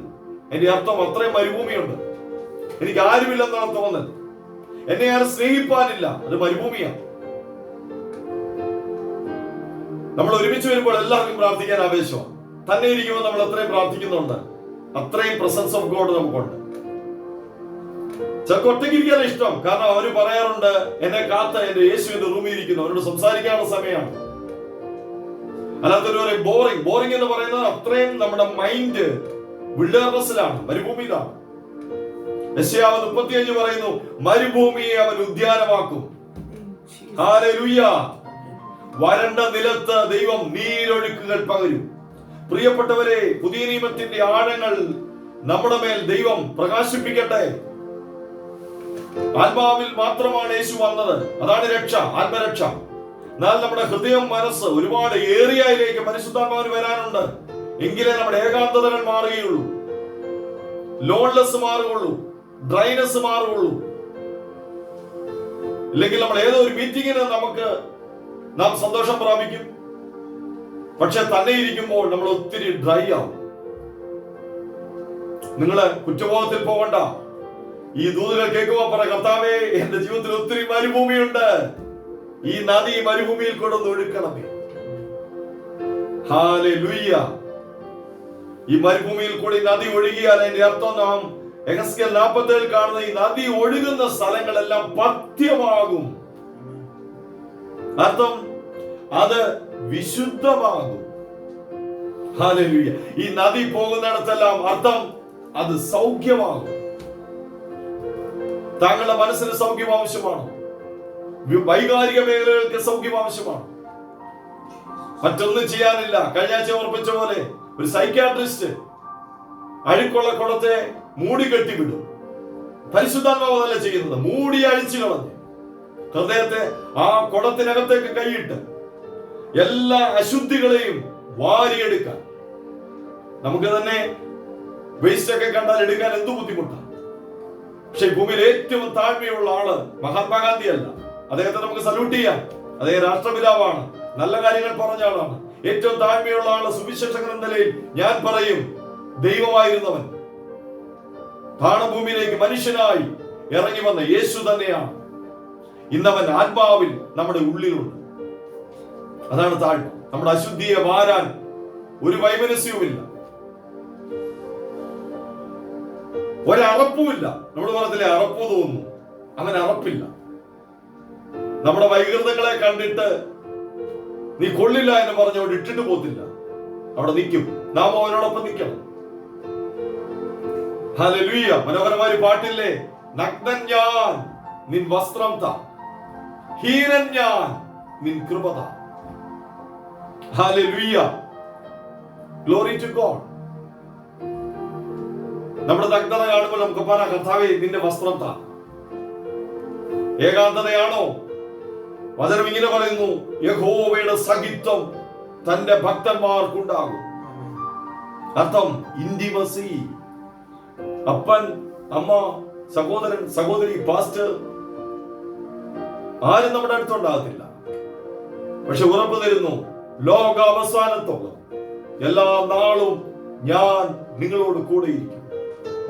അതിന്റെ അർത്ഥം അത്രയും മരുഭൂമിയുണ്ട്. എനിക്ക് ആരുമില്ലെന്നാണ് തോന്നൽ. എന്നെ ആരും സ്നേഹിപ്പാനില്ല, അത് മരുഭൂമിയാണ്. നമ്മൾ ഒരുമിച്ച് വരുമ്പോൾ എല്ലാവർക്കും പ്രാർത്ഥിക്കാൻ ആവേശമാണ്. തന്നെ ഇരിക്കുമ്പോൾ നമ്മൾ അത്രയും പ്രാർത്ഥിക്കുന്നുണ്ട്, അത്രയും പ്രസൻസ് ഓഫ് ഗോഡ് നമുക്കുണ്ട്. ചിലർക്ക് ഒറ്റയ്ക്കിരിക്കാൻ ഇഷ്ടം. കാരണം അവര് പറയാറുണ്ട്, എന്നെ കാത്ത എന്റെ യേശുവിന്റെ റൂമിൽ ഇരിക്കുന്നു, അവരോട് സംസാരിക്കാനുള്ള സമയമാണ്. അല്ലാത്തൊരു ബോറിംഗ് എന്ന് പറയുന്നത് അത്രയും നമ്മുടെ മൈൻഡ് വിൽഡർനെസ്സിലാണ്, മരുഭൂമിയിലാണ്. യെശയ്യാവ് 35 പറയുന്നു, മരുഭൂമിയെ അവൻ ഉദ്യാനമാക്കും. ഹല്ലേലൂയ. വരണ്ട നിലത്ത് ദൈവം നീരൊഴുക്കുകൾ പകരും. പ്രിയപ്പെട്ടവരെ, പുതിയ നിയമത്തിന്റെ ആഴങ്ങൾ നമ്മുടെ മേൽ ദൈവം പ്രകാശിപ്പിക്കട്ടെ. ആത്മാവിൽ മാത്രമാണ് യേശു വന്നത്. അതാണ് രക്ഷ, ആത്മരക്ഷ. എന്നാൽ നമ്മുടെ ഹൃദയം, മനസ്സ് ഒരുപാട് ഏറിയയിലേക്ക് പരിശുദ്ധാത്മാവിന് വരാനുണ്ട്. എങ്കിലേ നമ്മുടെ ഏകാന്തതകൾ മാറുകയുള്ളൂ, ലോൺലെസ് മാറുകയുള്ളൂ, ഡ്രൈനെസ് മാറുകയുള്ളൂ. ഇല്ലെങ്കിൽ നമ്മൾ ഏതോ ഒരു മീറ്റിങ്ങിന് നാം സന്തോഷം പ്രാപിക്കും, പക്ഷെ തന്നെ ഇരിക്കുമ്പോൾ നമ്മൾ ഒത്തിരി ഡ്രൈ ആവും. നിങ്ങള് കുറ്റബോധത്തിൽ പോകണ്ട. ഈ ദൂതുകൾ കേൾക്കുമ്പോൾ പറ, കർത്താവേ, എന്റെ ജീവിതത്തിൽ ഒത്തിരി മരുഭൂമിയുണ്ട്, ഈ നദി മരുഭൂമിയിൽ കൂടെ ഒന്ന് ഒഴുക്കണമേ. ഹല്ലേലൂയ. ഈ മരുഭൂമിയിൽ കൂടി നദി ഒഴുകിയാൽ അതിന്റെ അർത്ഥം നാം എഹെസ്കേൽ 47 കാണുന്ന ഈ നദി ഒഴുകുന്ന സ്ഥലങ്ങളെല്ലാം പഥ്യമാകും. അർത്ഥം അത് വിശുദ്ധമാകും. ഹല്ലേലൂയ. ഈ നദി പോകുന്നിടത്തെല്ലാം അർത്ഥം അത് സൗഖ്യമാകും. താങ്കളുടെ മനസ്സിന് സൗഖ്യം ആവശ്യമാണ്, വൈകാരിക മേഖലകൾക്ക് സൗഖ്യം ആവശ്യമാണ്. മറ്റൊന്നും ചെയ്യാനില്ല. കഴിഞ്ഞ ആഴ്ച ഓർപ്പിച്ച പോലെ ഒരു സൈക്യാട്രിസ്റ്റ് അഴുക്കുള്ള കുടത്തെ മൂടി കെട്ടിവിടും. പരിശുദ്ധാത്മാവ് അതല്ല ചെയ്യുന്നത്, മൂടി അഴിച്ചു കളഞ്ഞ് ഹൃദയത്തെ ആ കുടത്തിനകത്തേക്ക് കൈയിട്ട് എല്ലാ അശുദ്ധികളെയും വാരിയെടുക്കാൻ. നമുക്ക് തന്നെ വേസ്റ്റ് ഒക്കെ കണ്ടാൽ എടുക്കാൻ എന്ത് ബുദ്ധിമുട്ടാണ്. പക്ഷെ ഭൂമിയിൽ ഏറ്റവും താഴ്മയുള്ള ആള് മഹാത്മാഗാന്ധി അല്ല. അദ്ദേഹത്തെ നമുക്ക് സല്യൂട്ട് ചെയ്യാം. അദ്ദേഹം രാഷ്ട്രപിതാവാണ്, നല്ല കാര്യങ്ങൾ പറഞ്ഞ ആളാണ്. ഏറ്റവും താഴ്മയുള്ള ആള് സുവിശേഷകൻ എന്ന നിലയിൽ ഞാൻ പറയും, ദൈവമായിരുന്നവൻ താണഭൂമിയിലേക്ക് മനുഷ്യനായി ഇറങ്ങി വന്ന യേശു തന്നെയാണ്. ഇന്നവൻ ആത്മാവിൽ നമ്മുടെ ഉള്ളിലുണ്ട്. അതാണ് താഴ്മ. നമ്മുടെ അശുദ്ധിയെ വാരാൻ ഒരു വൈമനസ്യവുമില്ല, ഒരറപ്പുമില്ല. നമ്മൾ പറഞ്ഞില്ലേ അറപ്പ് തോന്നുന്നു, അവൻ അറപ്പില്ല. നമ്മുടെ വൈകൃതങ്ങളെ കണ്ടിട്ട് നീ കൊള്ളില്ല എന്ന് പറഞ്ഞവിടെ ഇട്ടിട്ട് പോത്തില്ല, അവിടെ നിൽക്കും. നാം അവനോടൊപ്പം നിൽക്കണം. ഹല്ലേലൂയ. മനോഹരമായ പാട്ടില്ലേ, നഗ്നൻ ഞാൻ നിൻ വസ്ത്രം താ, ഹീനൻ ഞാൻ നിൻ കൃപ താ. Hallelujah, glory to God. നമ്മുടെ നഗ്നത കാണുമ്പോൾ നമുക്ക് പറയാം, കർത്താവേ നിന്റെ വസ്ത്രം താ. ഏകാന്തതയാണോ? വചനം ഇങ്ങനെ പറയുന്നു, യഹോവയുടെ സഖിത്വം തന്റെ ഭക്തന്മാർക്കുണ്ടാകും. അർത്ഥം ഇന്റിമസി. അപ്പൻ, അമ്മ, സഹോദരൻ, സഹോദരി, പാസ്റ്റർ ആരും നമ്മുടെ അടുത്തുണ്ടാകത്തില്ല. പക്ഷെ ഉറപ്പ് തരുന്നു, ലോക അവസാനത്തോളം എല്ലാ നാളും ഞാൻ നിങ്ങളോട് കൂടെയിരിക്കും.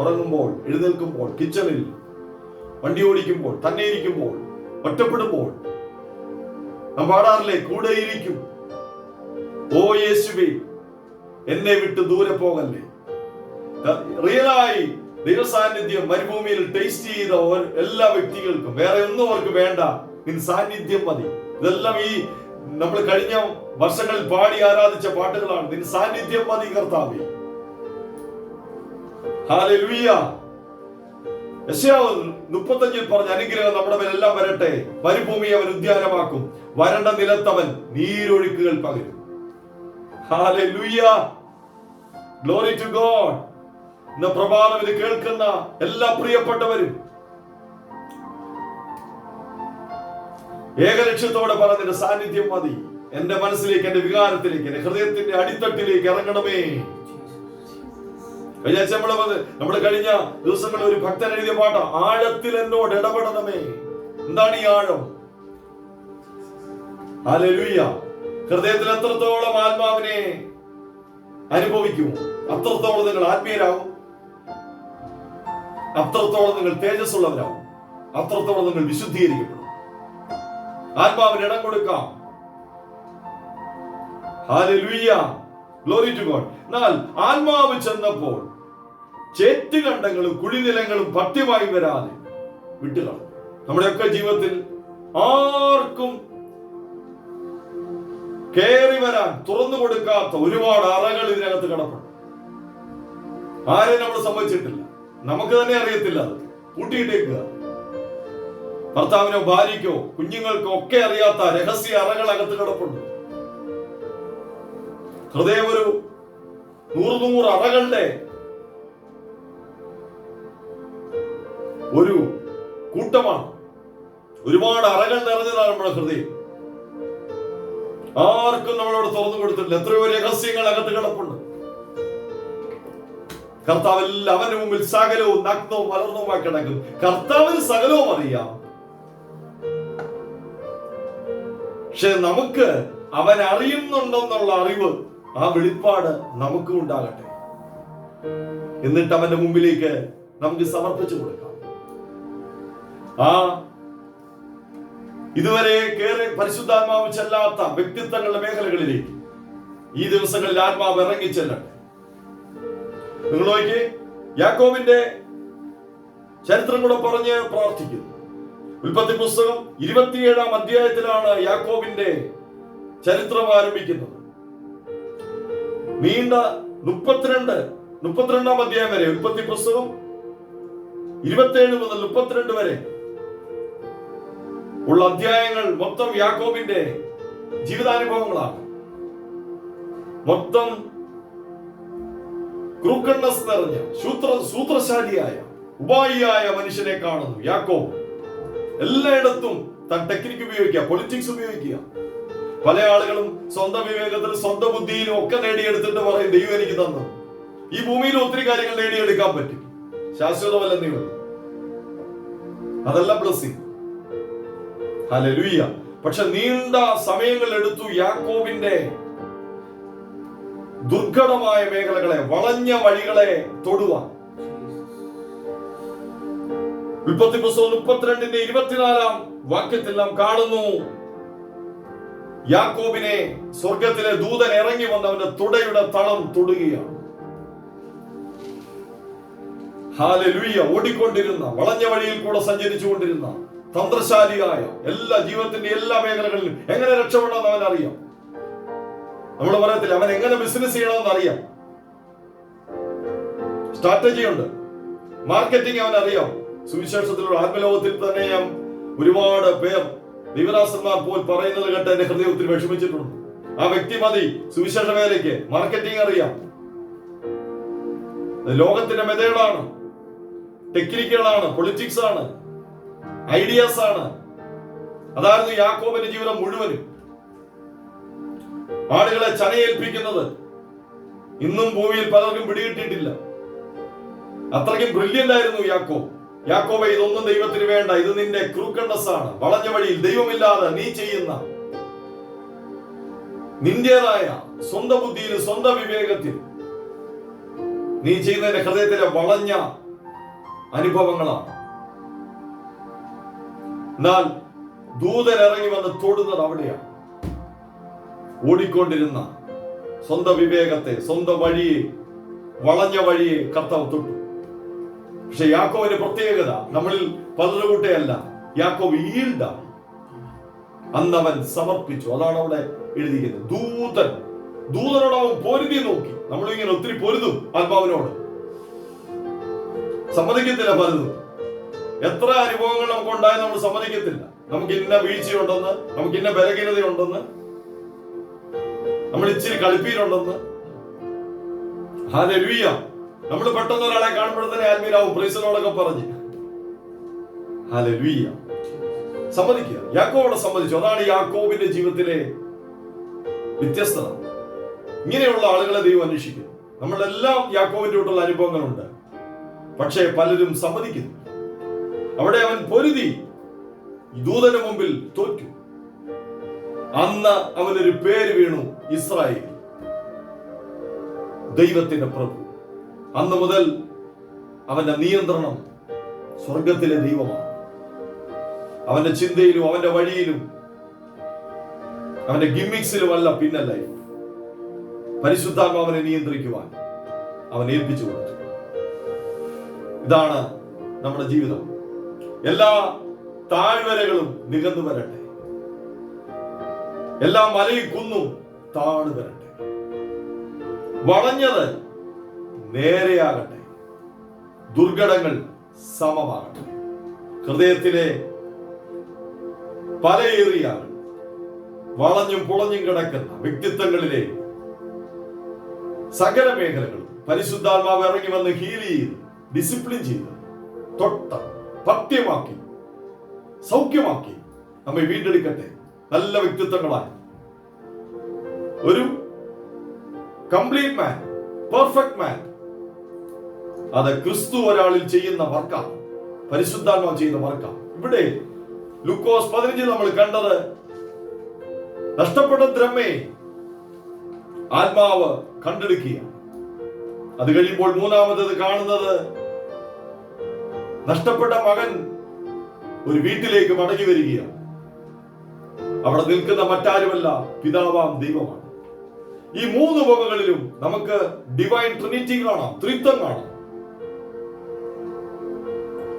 ഉറങ്ങുമ്പോൾ, എഴുന്നേൽക്കുമ്പോൾ, കിച്ചണിൽ, വണ്ടി ഓടിക്കുമ്പോൾ, തന്നെ ഇരിക്കുമ്പോൾ, ഒറ്റപ്പെടുമ്പോൾ നാം പാടാറില്ലേ, കൂടെയിരിക്കും. ഓ യേശുവേ എന്നെ വിട്ട് ദൂരെ പോകല്ലേ. റിയലായി ദൈവസാന്നിധ്യം മരുഭൂമിയിൽ ടേസ്റ്റ് ചെയ്ത എല്ലാ വ്യക്തികൾക്കും വേറെ ഒന്നും അവർക്ക് വേണ്ട, നിൻ സാന്നിധ്യം മതി. ഇതെല്ലാം ഈ നമ്മൾ കഴിഞ്ഞ വർഷങ്ങളിൽ പാടി ആരാധിച്ച പാട്ടുകളാണ്. നിൻ സാന്നിധ്യം മതി കർത്താവേ. ഹല്ലേലൂയ. യെശയ്യാവ് 35 പറഞ്ഞ അനുഗ്രഹം നമ്മുടെ മേലെല്ലാം വരട്ടെ. മരുഭൂമിയെ അവൻ ഉദ്യാനമാക്കും, വരണ്ട നിലത്തവൻ നീരൊഴുക്കുകൾ പകരും. Hallelujah, glory to God. ഇന്ന് പ്രഭാതം ഇത് കേൾക്കുന്ന എല്ലാ പ്രിയപ്പെട്ടവരും ഏകലക്ഷ്യത്തോടെ പറഞ്ഞതിന്റെ സാന്നിധ്യം മതി. എന്റെ മനസ്സിലേക്ക്, എന്റെ വികാരത്തിലേക്ക്, എന്റെ ഹൃദയത്തിന്റെ അടിത്തട്ടിലേക്ക് ഇറങ്ങണമേ. നമ്മൾ കഴിഞ്ഞ ദിവസങ്ങളിൽ ഒരു ഭക്തൻ എഴുതിയ പാട്ട, ആഴത്തിൽ എന്നോട് ഇടപെടണമേ. എന്താണ് ഈ ആഴം? ഹല്ലേലൂയ. ഹൃദയത്തിൽ എത്രത്തോളം ആത്മാവിനെ അനുഭവിക്കുമോ അത്രത്തോളം നിങ്ങൾ ആത്മീയരാകും, അത്രത്തോളം നിങ്ങൾ തേജസ്സുള്ളവരാകും, അത്രത്തോളം നിങ്ങൾ വിശുദ്ധീകരിക്കപ്പെടും. ആത്മാവിന് ഇടം കൊടുക്കാം. Hallelujah, glory to God. എന്നാൽ ആത്മാവ് ചെന്നപ്പോൾ ചേറ്റുകണ്ടങ്ങളും കുഴിനിലങ്ങളും പത്യമായി വരാതെ വിട്ടുകളഞ്ഞു. നമ്മുടെയൊക്കെ ജീവിതത്തിൽ ആർക്കും കയറി വരാൻ തുറന്നു കൊടുക്കാത്ത ഒരുപാട് അറകൾ ഇതിനകത്ത് കിടപ്പുണ്ട്. ആരെയും നമ്മൾ സമ്മതിച്ചിട്ടില്ല, നമുക്ക് തന്നെ അറിയത്തില്ല. അത് കൂട്ടിയിട്ടേക്കുക. ഭർത്താവിനോ ഭാര്യയ്ക്കോ കുഞ്ഞുങ്ങൾക്കോ ഒക്കെ അറിയാത്ത രഹസ്യ അറകൾ അകത്ത് കിടപ്പുണ്ട്. ഹൃദയം ഒരു 100 അറകളുടെ ഒരു കൂട്ടമാണ്. ഒരുപാട് അറകൾ നിറഞ്ഞതാണ് നമ്മുടെ ഹൃദയം. ആർക്കും നമ്മളോട് തുറന്നു കൊടുത്തിട്ടില്ല. എത്രയോ രഹസ്യങ്ങൾ അകത്ത് കിടപ്പുണ്ട്. കർത്താവിൽ അവന്റെ മുമ്പിൽ സകലവും നഗ്നവും വളർന്നവുമായി കിടക്കും. കർത്താവിന് സകലവും അറിയാം. പക്ഷെ നമുക്ക് അവൻ അറിയുന്നുണ്ടെന്നുള്ള അറിവ്, ആ വെളിപ്പാട് നമുക്കും ഉണ്ടാകട്ടെ. എന്നിട്ട് അവന്റെ മുമ്പിലേക്ക് നമുക്ക് സമർപ്പിച്ചു കൊടുക്കാം. ആ ഇതുവരെ കേറി പരിശുദ്ധാത്മാവ് ചെല്ലാത്ത വ്യക്തിത്വങ്ങളുടെ മേഖലകളിലേക്ക് ഈ ദിവസങ്ങളിൽ ആത്മാവ് ഇറങ്ങി ചെല്ലട്ടെ. നിങ്ങൾ നോക്കി, യാക്കോബിന്റെ ചരിത്രം കൂടെ പറഞ്ഞ് പ്രാർത്ഥിക്കുന്നു. ഉൽപ്പത്തി പുസ്തകം 27-ാം അധ്യായത്തിലാണ് യാക്കോബിന്റെ ചരിത്രം ആരംഭിക്കുന്നത്. നീണ്ട 32-ാം അധ്യായം വരെ, ഉൽപ്പത്തി പുസ്തകം 27 മുതൽ 32 വരെ ഉള്ള അധ്യായങ്ങൾ മൊത്തം യാക്കോബിന്റെ ജീവിതാനുഭവങ്ങളാണ്. മൊത്തം ക്രൂക്കഡ്നെസ് നിറഞ്ഞ സൂത്രശാലിയായ ഉപായിയായ മനുഷ്യനെ കാണുന്നു യാക്കോബ്. എല്ലായിടത്തും താൻ ടെക്നിക്ക് ഉപയോഗിക്കുക, പൊളിറ്റിക്സ് ഉപയോഗിക്കുക. പല ആളുകളും സ്വന്തം വിവേകത്തിലും സ്വന്തം ബുദ്ധിയിലും ഒക്കെ നേടിയെടുത്തിട്ട് പറയും ദൈവം എനിക്ക് തന്നു. ഈ ഭൂമിയിൽ ഒത്തിരി കാര്യങ്ങൾ നേടിയെടുക്കാൻ പറ്റും, ശാശ്വതമല്ലെന്നേ ഉള്ളൂ. അതല്ല ബ്ലെസ്സിംഗ്. ഹല്ലേലൂയ. പക്ഷെ നീണ്ട സമയങ്ങൾ എടുത്തു യാക്കോബിന്റെ ദുർഘടമായ മേഖലകളെ, വളഞ്ഞ വഴികളെ തൊടുവാൻ. ഉൽപ്പത്തി പുസ്തകം 32:24 വാക്യത്തിൽ നാം കാണുന്നു, യാക്കോബിനെ സ്വർഗത്തിലെ ദൂതൻ ഇറങ്ങി വന്നവന്റെ തുടയുടെ തളം തൊടുകയാണ്. ഹല്ലേലൂയ. ഓടിക്കൊണ്ടിരുന്ന, വളഞ്ഞ വഴിയിൽ കൂടെ സഞ്ചരിച്ചുകൊണ്ടിരുന്ന തന്ത്രശാലിയായ, എല്ലാ ജീവിതത്തിന്റെ എല്ലാ മേഖലകളിലും എങ്ങനെ രക്ഷപ്പെടാമെന്ന് അവൻ അറിയാം. നമ്മൾ പറയത്തില്ല അവൻ എങ്ങനെ ബിസിനസ് ചെയ്യണമെന്ന് അറിയാം. സ്ട്രാറ്റജി ഉണ്ട്, മാർക്കറ്റിംഗ് അവൻ അറിയാം. സുവിശേഷത്തിലുള്ള ആത്മലോകത്തിൽ തന്നെ ഒരുപാട് പേർ ദൈവദാസന്മാർ പോൽ പറയുന്നത് കേട്ട് എന്റെ ഹൃദയം ഒത്തിരി വിഷമിച്ചിട്ടുണ്ട്. ആ വ്യക്തി മതി സുവിശേഷ വേലയ്ക്ക്. മാർക്കറ്റിംഗ് അറിയാം, ലോകത്തിന്റെ മെതേഡാണ്, ടെക്നിക്കുകളാണ്, പൊളിറ്റിക്സ് ആണ്, ഐഡിയാസ് ആണ്. അതായിരുന്നു യാക്കോബിന്റെ ജീവിതം മുഴുവനും. ആളുകളെ ചനയേൽപ്പിക്കുന്നത് ഇന്നും ഭൂമിയിൽ പലർക്കും പിടികിട്ടിയിട്ടില്ല. അത്രയ്ക്കും ബ്രില്യന്റ് ആയിരുന്നു യാക്കോബ്. യാക്കോബേ, ഇതൊന്നും ദൈവത്തിന് വേണ്ട, ഇത് നിന്റെ ക്രൂക്കഡ്നെസ് ആണ്, വളഞ്ഞ വഴിയിൽ ദൈവമില്ലാതെ നീ ചെയ്യുന്ന നിന്റേതായ സ്വന്തം ബുദ്ധിയിൽ സ്വന്തം വിവേകത്തിൽ നീ ചെയ്യുന്നതിന്റെ ഹൃദയത്തിലെ വളഞ്ഞ അനുഭവങ്ങളാണ്. എന്നാൽ ദൂതൻ ഇറങ്ങി വന്ന് തൊടുന്നത് അവിടെയാണ്. ഓടിക്കൊണ്ടിരുന്ന സ്വന്തം വിവേകത്തെ, സ്വന്തം വഴിയെ, വളഞ്ഞ വഴിയെ കർത്താവ് തൊട്ടു. പക്ഷെ യാക്കോബിന്റെ പ്രത്യേകത നമ്മളിൽ പലരുടെ കൂട്ടയല്ല. യാക്കോബ് ഈൽഡാണ്. അന്നവൻ സമർപ്പിച്ചു. അതാണ് അവിടെ എഴുതിയിരിക്കുന്നത്. ദൂതനോട് അവൻ പൊരുതി നോക്കി. നമ്മളിങ്ങനെ ഒത്തിരി പൊരുതും ആത്മാവിനോട്, സമ്മതിക്കത്തില്ല പലതും. എത്ര അനുഭവങ്ങൾ നമുക്ക് ഉണ്ടായാൽ നമ്മൾ സമ്മതിക്കത്തില്ല. നമുക്ക് ഇന്ന വീഴ്ചയുണ്ടെന്ന്, നമുക്ക് ഇന്ന ബലഹീനതയുണ്ടെന്ന്, നമ്മൾ ഇച്ചിരി കളിപ്പീരുണ്ടെന്ന്. ഹല്ലേലൂയ. നമ്മൾ പെട്ടെന്ന് ഒരാളെ കാണുമ്പോഴത്തേനെ ആത്മീയരാവും, പ്രൈസലോടൊക്കെ പറഞ്ഞ്. ഹല്ലേലൂയ. സമ്മതിക്കുക. യാക്കോബോടെ സമ്മതിച്ചു. അതാണ് യാക്കോബിന്റെ ജീവിതത്തിലെ വ്യത്യസ്തത. ഇങ്ങനെയുള്ള ആളുകളെ ദൈവം അന്വേഷിക്കുന്നു. നമ്മളെല്ലാം യാക്കോബിന്റെ കൂട്ടുള്ള അനുഭവങ്ങളുണ്ട്. പക്ഷേ പലരും സമ്മതിക്കുന്നു. അവിടെ അവൻ പൊരുതി ദൂതന് മുമ്പിൽ തോറ്റു. അന്ന് അവനൊരു പേര് വീണു, ഇസ്രായേൽ, ദൈവത്തിന്റെ പ്രഭു. അന്ന് മുതൽ അവന്റെ നിയന്ത്രണം സ്വർഗത്തിലെ ദൈവമാണ്. അവന്റെ ചിന്തയിലും അവന്റെ വഴിയിലും അവന്റെ ഗിമ്മിക്സിലുമല്ല പിന്നെ ലൈഫ്. പരിശുദ്ധാത്മാവിനെ നിയന്ത്രിക്കുവാൻ അവൻ ഏൽപ്പിച്ചു കൊടുത്തു. ഇതാണ് നമ്മുടെ ജീവിതം. എല്ലാ താഴ്വരകളും നികന്നു വരട്ടെ, എല്ലാ മലയും കുന്നും താണു വരട്ടെ, വളഞ്ഞത് നേരെയാകട്ടെ, ദുർഘടങ്ങൾ സമമാകട്ടെ. ഹൃദയത്തിലെ പലയേറിയ വളഞ്ഞും പുളഞ്ഞും കിടക്കുന്ന വ്യക്തിത്വങ്ങളിലെ സകല മേഖലകളും പരിശുദ്ധാത്മാവ് ഇറങ്ങി വന്ന് ഹീൽ ചെയ്ത്, ഡിസിപ്ലിൻ ചെയ്ത്, തൊട്ട പത്യമാക്കി, സൗഖ്യമാക്കി നമ്മെ വീണ്ടെടുക്കട്ടെ. നല്ല വ്യക്തിത്വങ്ങളായി ഒരു കംപ്ലീറ്റ് മാൻ, പെർഫെക്റ്റ് മാൻ. അത് ക്രിസ്തു ഒരാളിൽ ചെയ്യുന്ന വർക്കാണ്, പരിശുദ്ധാത്മാവ് ചെയ്യുന്ന വർക്കാണ്. ഇവിടെ ലൂക്കോസ് 15 നമ്മൾ കണ്ടത് നഷ്ടപ്പെട്ട ദ്രഹ്മയെ ആത്മാവ് കണ്ടെടുക്കുക. അത് കഴിയുമ്പോൾ മൂന്നാമത് കാണുന്നത് നഷ്ടപ്പെട്ട മകൻ ഒരു വീട്ടിലേക്ക് മടങ്ങി വരികയാണ്. അവിടെ നിൽക്കുന്ന മറ്റാരുമല്ല, പിതാവാം ദൈവമാണ്. ഈ മൂന്ന് വകകളിലും നമുക്ക് ഡിവൈൻ ട്രിനിറ്റി കാണാം, ത്രിത്വം കാണാം.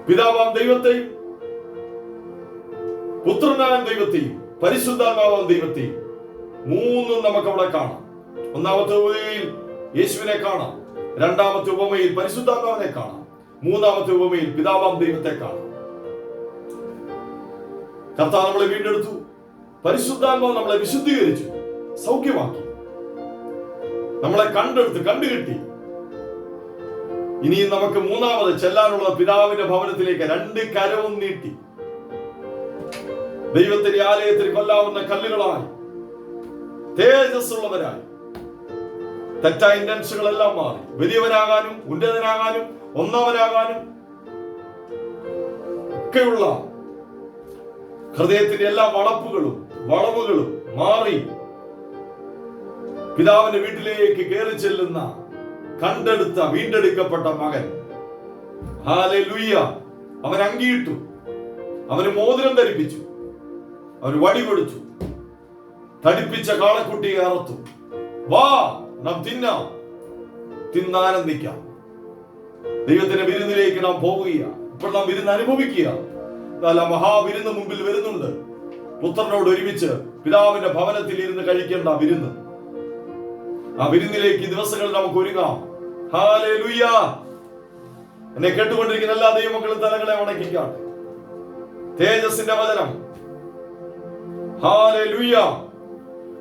പിതാവാം ദൈവത്തെയും പുത്രനായ ദൈവത്തെയും പരിശുദ്ധാത്മാവാം ദൈവത്തെയും മൂന്നും നമുക്ക് അവിടെ കാണാം. ഒന്നാമത്തെ ഉപമയിൽ യേശുവിനെ കാണാം, രണ്ടാമത്തെ ഉപമയിൽ പരിശുദ്ധാത്മാവിനെ കാണാം, മൂന്നാമത്തെ ഉപമയിൽ പിതാവാം ദൈവത്തെ കാണാം. കർത്താവ് നമ്മളെ വീണ്ടെടുത്തു, പരിശുദ്ധാത്മാവ് നമ്മളെ വിശുദ്ധീകരിച്ചു, സൗഖ്യമാക്കി. നമ്മളെ കണ്ടുകിട്ടി. ഇനിയും നമുക്ക് മൂന്നാമത് ചെല്ലാനുള്ള പിതാവിന്റെ ഭവനത്തിലേക്ക് 2 കരവും നീട്ടി ദൈവത്തിന്റെ ആലയത്തിൽ കൊല്ലാവുന്ന കല്ലുകളായി തേജസ്സുള്ളവരായി തെറ്റായ ഇന്റൻഷനുകളെല്ലാം മാറി വലിയവനാകാനും ഉന്നതനാകാനും ഒന്നാമനാകാനും ഒക്കെയുള്ള ഹൃദയത്തിന്റെ എല്ലാ വളവുകളും മാറി പിതാവിന്റെ വീട്ടിലേക്ക് കയറി ചെല്ലുന്ന കണ്ടെടുത്ത വീണ്ടെടുക്കപ്പെട്ട മകൻ. ഹല്ലേലൂയ. അവൻ അങ്കിയിട്ടു, അവന് മോതിരം ധരിപ്പിച്ചു, അവന് വടി കൊടുത്തു, തടിപ്പിച്ച കാളക്കുട്ടിയെ അറുത്തു. വാ, നാം തിന്നാനന്ദിക്കാം. ദൈവത്തിന്റെ വിരുന്നിലേക്ക് നാം പോവുകയാണ്. ഇപ്പോൾ നാം വിരുന്ന് അനുഭവിക്കുക. മഹാവിരുന്ന് മുമ്പിൽ വരുന്നുണ്ട്. പുത്രനോട് ഒരുമിച്ച് പിതാവിന്റെ ഭവനത്തിൽ ഇരുന്ന് കഴിക്കേണ്ട വിരുന്ന്. ആ വിരുന്നിലേക്ക് ഈ ദിവസങ്ങളിൽ നമുക്ക് ഒരുങ്ങാം. ഹല്ലേലൂയ. എന്നെ കേട്ടുകൊണ്ടിരിക്കുന്ന എല്ലാ ദൈവമക്കളും തലകളെ വണങ്ങിക്കാട്ടെ. തേജസ്സിന്റെ വചനം. ഹല്ലേലൂയ.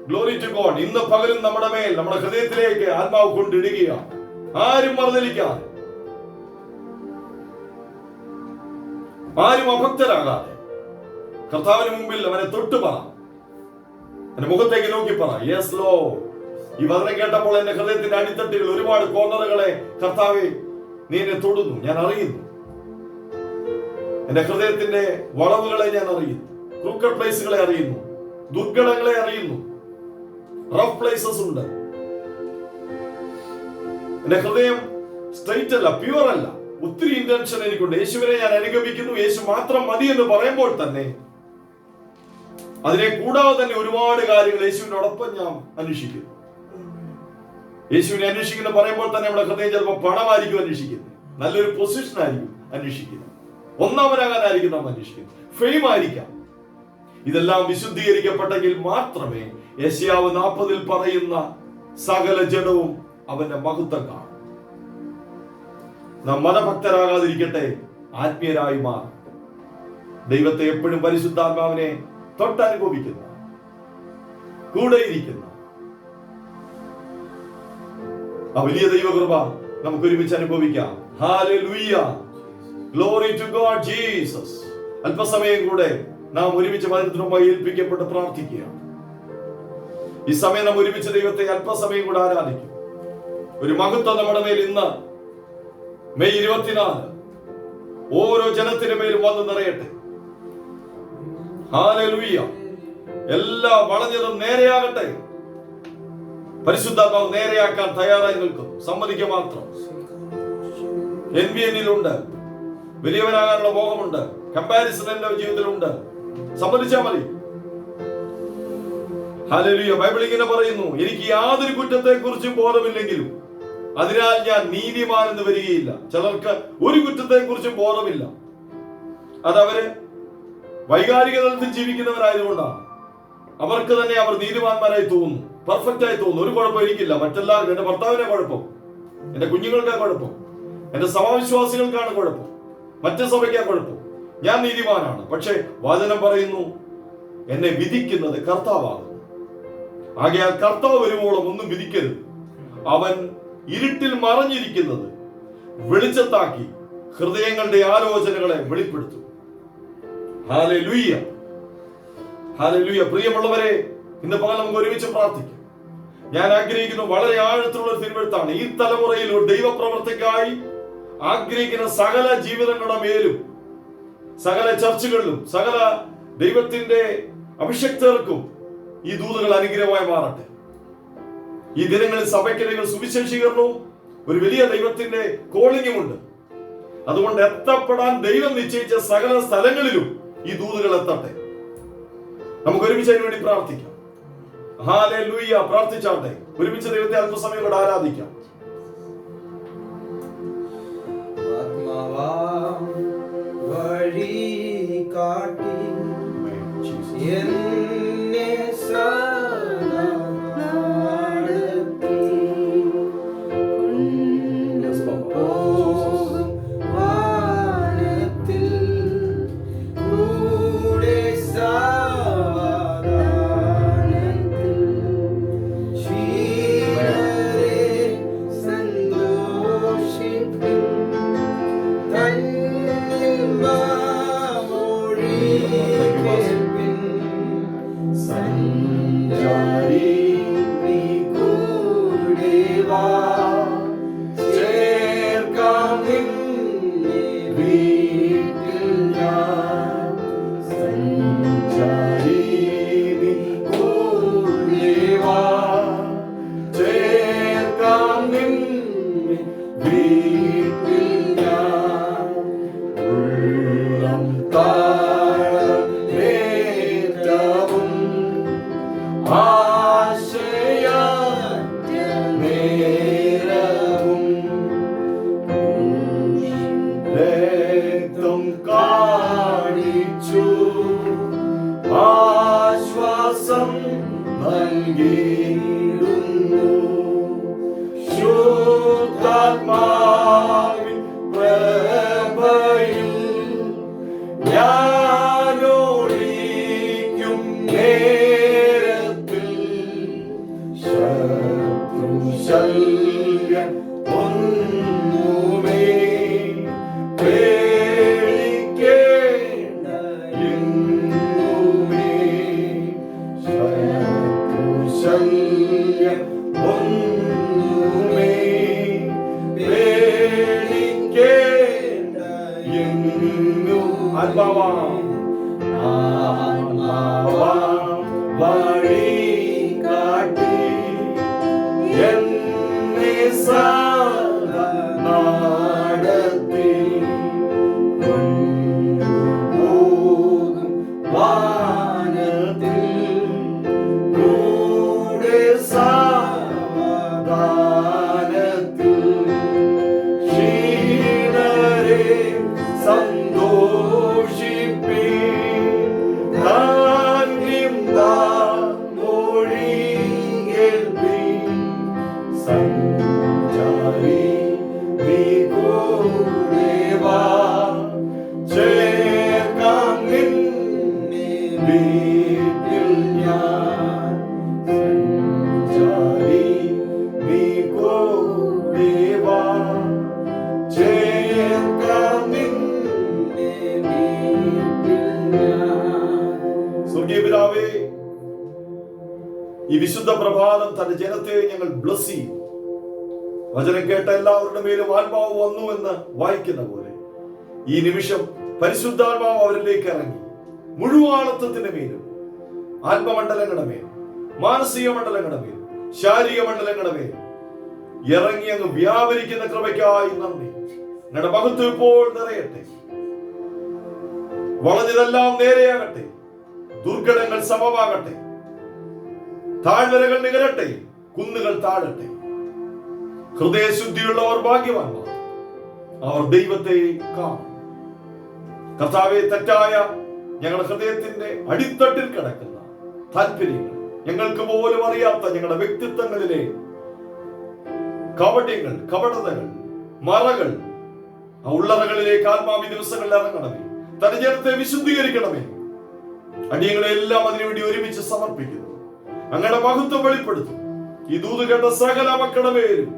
Glory to God. ഇന്ന് പകലും നമ്മുടെ മേൽ, നമ്മുടെ ഹൃദയത്തിലേക്ക് ആത്മാവ് കൊണ്ടിടുകയാണ്. ആരും മറുതലിക്കാതെ, ആരും അഭക്തരാകാതെ കർത്താവിന് മുമ്പിൽ അവനെ തൊട്ടു പറ, എന്റെ മുഖത്തേക്ക് നോക്കി പറ, യെസ് ലോ. ഈ വചനം കേട്ടപ്പോൾ എന്റെ ഹൃദയത്തിന്റെ അടിത്തട്ടുകൾ, ഒരുപാട് കോർണറുകളെ കർത്താവേ നീ എന്നെ തൊടുന്നു. ഞാൻ അറിയുന്നു എന്റെ ഹൃദയത്തിന്റെ വളവുകളെ ഞാൻ അറിയുന്നു, ക്രൂക്കഡ് പ്ലേസുകളെ അറിയുന്നു, ദുർഘടങ്ങളെ അറിയുന്നു, റഫ് പ്ലേസസ് ഉണ്ട്. എന്റെ ഹൃദയം സ്ട്രെയിറ്റ് അല്ല, പ്യുവർ അല്ല, ഒത്തിരി ഇന്റൻഷൻ എനിക്കുണ്ട്. യേശുവിനെ ഞാൻ അനുഗമിക്കുന്നു, യേശു മാത്രം മതി എന്ന് പറയുമ്പോൾ തന്നെ അതിനെ കൂടാതെ തന്നെ ഒരുപാട് കാര്യങ്ങൾ യേശുവിനോടൊപ്പം ഞാൻ അന്വേഷിക്കുന്നു. യേശുവിനെ അന്വേഷിക്കുന്ന പറയുമ്പോൾ തന്നെ നമ്മുടെ ഹൃദയം ചിലപ്പോൾ പണമായിരിക്കും അന്വേഷിക്കുന്നത്, നല്ലൊരു പൊസിഷൻ ആയിരിക്കും അന്വേഷിക്കുന്നത്, ഒന്നാമനാകാനായിരിക്കും നാം അന്വേഷിക്കുന്നത്, ഫെയിം ആയിരിക്കാം. ഇതെല്ലാം വിശുദ്ധീകരിക്കപ്പെട്ടെങ്കിൽ മാത്രമേ യെശയ്യാവ് 40 പറയുന്ന സകല ജഡവും അവന്റെ മഹത്വം കാണും. നാം മതഭക്തരാകാതിരിക്കട്ടെ, ആത്മീയരായി മാറും. ദൈവത്തെ എപ്പോഴും പരിശുദ്ധാത്മാവിനെ തൊട്ടനുഭവിക്കുന്ന, കൂടെയിരിക്കുന്ന ആ വലിയ ദൈവകൃപ നമുക്ക് ഒരുമിച്ച് അനുഭവിക്കാം. Hallelujah. Glory to God Jesus. അല്പസമയം കൂടെ നാം ഒരുമിച്ച് വചനത്തിനുമായി ഏൽപ്പിക്കപ്പെട്ട് പ്രാർത്ഥിക്കുകയാണ്. ഈ സമയം നാം ഒരുമിച്ച് ദൈവത്തെ അല്പസമയം കൂടെ ആരാധിക്കും. ഒരു മഹത്വം നമ്മുടെ മേൽ ഇന്ന് മെയ് 24 ഓരോ ജനത്തിന്റെ മേലും വന്ന് നിറയട്ടെ. ഹല്ലേലൂയ. എല്ലാ വളഞ്ഞതും നേരെയാകട്ടെ. പരിശുദ്ധാത്മാവ് നേരെയാക്കാൻ തയ്യാറായി നിൽക്കും. സമ്മതിക്കുക മാത്രം. NBN-ലുണ്ട്, വലിയവനാകാനുള്ള മോഹമുണ്ട്, കമ്പാരിസൺ എന്റെ ജീവിതത്തിലുണ്ട്. സമ്മതിച്ചാൽ മതി. ഹല്ലേലൂയ. ബൈബിൾ ഇങ്ങനെ പറയുന്നു, എനിക്ക് യാതൊരു കുറ്റത്തെ കുറിച്ചും ബോധമില്ലെങ്കിലും അതിനാൽ ഞാൻ നീതിമാൻ എന്ന് വരികയില്ല. ചിലർക്ക് ഒരു കുറ്റത്തെ കുറിച്ചും ബോധമില്ല. അതവര് വൈകാരിക തലത്തിൽ ജീവിക്കുന്നവരായതുകൊണ്ടാണ്. അവർക്ക് തന്നെ അവർ നീതിമാന്മാരായി തോന്നുന്നു, പെർഫെക്റ്റ് ആയി തോന്നുന്നു. ഒരു കുഴപ്പം എനിക്കില്ല, മറ്റെല്ലാവർക്കും, എന്റെ ഭർത്താവിനെ കുഴപ്പം, എന്റെ കുഞ്ഞുങ്ങൾക്കാണ് കുഴപ്പം, എന്റെ സഭാവിശ്വാസികൾക്കാണ് കുഴപ്പം, മറ്റു സഭയ്ക്കാണ് കുഴപ്പം, ഞാൻ നീതിമാനാണ്. പക്ഷെ വചനം പറയുന്നു, എന്നെ വിധിക്കുന്നത് കർത്താവാകുന്നു. ആകയാൽ കർത്താവ് വരുവോളം ഒന്നും വിധിക്കരുത്. അവൻ ഇരുട്ടിൽ മറഞ്ഞിരിക്കുന്നത് വെളിച്ചത്താക്കി ഹൃദയങ്ങളുടെ ആലോചനകളെ വെളിപ്പെടുത്തും. ഹല്ലേലൂയ. ഹല്ലേലൂയ. പ്രിയമുള്ളവരെ, ഇന്ന് പകൽ നമുക്ക് ഒരുമിച്ച് പ്രാർത്ഥിക്കാം. ഞാൻ ആഗ്രഹിക്കുന്നു, വളരെ ആഴത്തിലുള്ള ഒരു തിരുവെഴുത്താണ്. ഈ തലമുറയിൽ ഒരു ദൈവപ്രവർത്തിക്കായി ആഗ്രഹിക്കുന്ന സകല ജീവിതങ്ങളുടെ മേലും, സകല ചർച്ചകളിലും, സകല ദൈവത്തിന്റെ അഭിഷക്തർക്കും ഈ ദൂതുകൾ അനുഗ്രഹമായി മാറട്ടെ. ഈ ദിനങ്ങളിൽ സഭയ്ക്കിടയിൽ സുവിശേഷീകരണവും ഒരു വലിയ ദൈവത്തിന്റെ കോളിംഗുമുണ്ട്. അതുകൊണ്ട് എത്തപ്പെടാൻ ദൈവം നിശ്ചയിച്ച സകല സ്ഥലങ്ങളിലും ഈ ദൂതുകൾ എത്തട്ടെ. നമുക്ക് ഒരുമിച്ച് അതിനു വേണ്ടി പ്രാർത്ഥിക്കാം. ഹല്ലേലൂയ. പ്രാർത്ഥിച്ചാട്ടെ. ഒരുമിച്ച് ദൈവത്തെ അല്പസമയം കൂടെ ആരാധിക്കാം. വഴി കാട്ടി എന്നെ സഞ്ചാരി നീ കൂടെ വാ, ചേർക്കാം നിന്നെ വീട്ടിൽ ഞാൻ. സഞ്ചാരി നീ കൂടെ വാ, ചേർക്കാം നിന്നെ വീട്ടിൽ ഞാൻ. ഉള്ളം താഴ്ന്നേറ്റവും ആശയറ്റ നേരവും രക്തം കാണിച്ചു ആശ്വാസം നൽകിയിടുന്നു. ശുദ്ധാത്മാവിൻ പ്രഭയിൽ ഞാനോടിക്കും നേരത്തിൽ ശത്രുശല്യം ഒന്നുമേ പേടിക്കേണ്ട എങ്ങുമേ. ശത്രുശല്യം ഒന്നുമേ പേടിക്കേണ്ട എങ്ങും. ആത്മാവാം വഴി കാട്ടി എന്നെ സദാ നടത്തി കൊണ്ടുപോകും വാനത്തിൽ കൂടെ സാവധാനത്തിൽ. ക്ഷീണരെ സന്തോഷിപ്പിൻ, ധാന്യം മൊഴി കേൾപ്പിൻ. സഞ്ചാരി നീ കൂടെ വാ, ചേർക്കാം നിന്നെ വീട്ടിൽ ഞാൻ. സഞ്ചാരി നീ കൂടെ വാ, ചേർക്കാം നിന്നെ വീട്ടിൽ ഞാൻ. സ്വർഗീയ പിതാവേ, ഈ വിശുദ്ധ പ്രഭാതം തന്റെ ജനത്തെ ഞങ്ങൾ ബ്ലസ് ചെയ്യും. വചനം കേട്ട എല്ലാവരുടെ മേലും ആത്മാവ് വന്നു എന്ന് വായിക്കുന്ന പോലെ ഈ നിമിഷം പരിശുദ്ധാത്മാവ് അവരിലേക്ക് ഇറങ്ങി മുഴുവാളത്വത്തിന്റെ മേലും, ആത്മമണ്ഡലങ്ങളുടെ മേലും, മാനസിക മണ്ഡലങ്ങളുടെ മേലും, ശാരീരിക മണ്ഡലങ്ങളുടെ മേലും ഇറങ്ങി അങ്ങ് വ്യാപരിക്കുന്ന കൃപയ്ക്കായി നന്ദി. ഞങ്ങളുടെ മഹത്വം ഇപ്പോൾ നിറയട്ടെ. വളഞ്ഞതെല്ലാം നേരെയാകട്ടെ, ദുർഘടങ്ങൾ സമമാകട്ടെ, താഴ്വരകൾ നികരട്ടെ, കുന്നുകൾ താഴട്ടെ. ഹൃദയശുദ്ധിയുള്ളവർ ഭാഗ്യവാന്മാർ, അവർ ദൈവത്തെ കാണും. കർത്താവെ, തെറ്റായ ഞങ്ങളുടെ ഹൃദയത്തിന്റെ അടിത്തട്ടിൽ കിടക്കുന്ന താല്പര്യങ്ങൾ, ഞങ്ങൾക്ക് പോലും അറിയാത്ത ഞങ്ങളുടെ വ്യക്തിത്വങ്ങളിലെ കപട്യങ്ങൾ, കപടതകൾ, മറകൾ, ആ ഉള്ളറകളിലേക്ക് ആത്മാവി ദിവസങ്ങളിൽ ഇറങ്ങണമേ. തന്റെ ജനത്തെ വിശുദ്ധീകരിക്കണമേ. അടിയങ്ങളെ എല്ലാം അതിനുവേണ്ടി ഒരുമിച്ച് സമർപ്പിക്കുന്നു. അങ്ങയുടെ മഹത്വം വെളിപ്പെടുത്തും. ഈ ദൂത് കേട്ട സകല മക്കളുടെ പേരും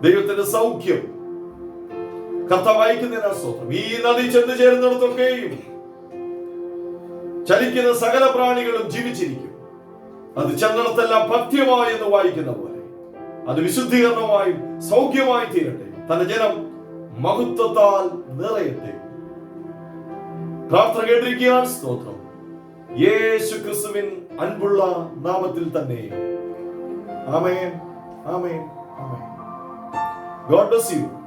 ദൈവത്തിന്റെ സൗഖ്യം കർത്താവ് അയക്കുന്നതിനാ സ്തോത്രം. ഈ നദി ചെന്ന് ചേരുന്നിടത്തൊക്കെയും ചലിക്കുന്ന സകല പ്രാണികളും ജീവിച്ചിരിക്കും. അത് ചെന്നിടത്തെല്ലാം പഥ്യമായി എന്ന് വായിക്കുന്ന പോലെ അത് വിശുദ്ധീകരണമായും സൗഖ്യമായി തീരട്ടെ. തന്റെ ജനം മഹത്വത്താൽ നിറയട്ടെ. പ്രാർത്ഥന കേട്ടിരിക്കുകയാണ്. സ്തോത്രം. യേശു ക്രിസ്തുവിൻ അൻപുള്ള നാമത്തിൽ തന്നെ. ആമേൻ, ആമേൻ, ആമേൻ. God bless you.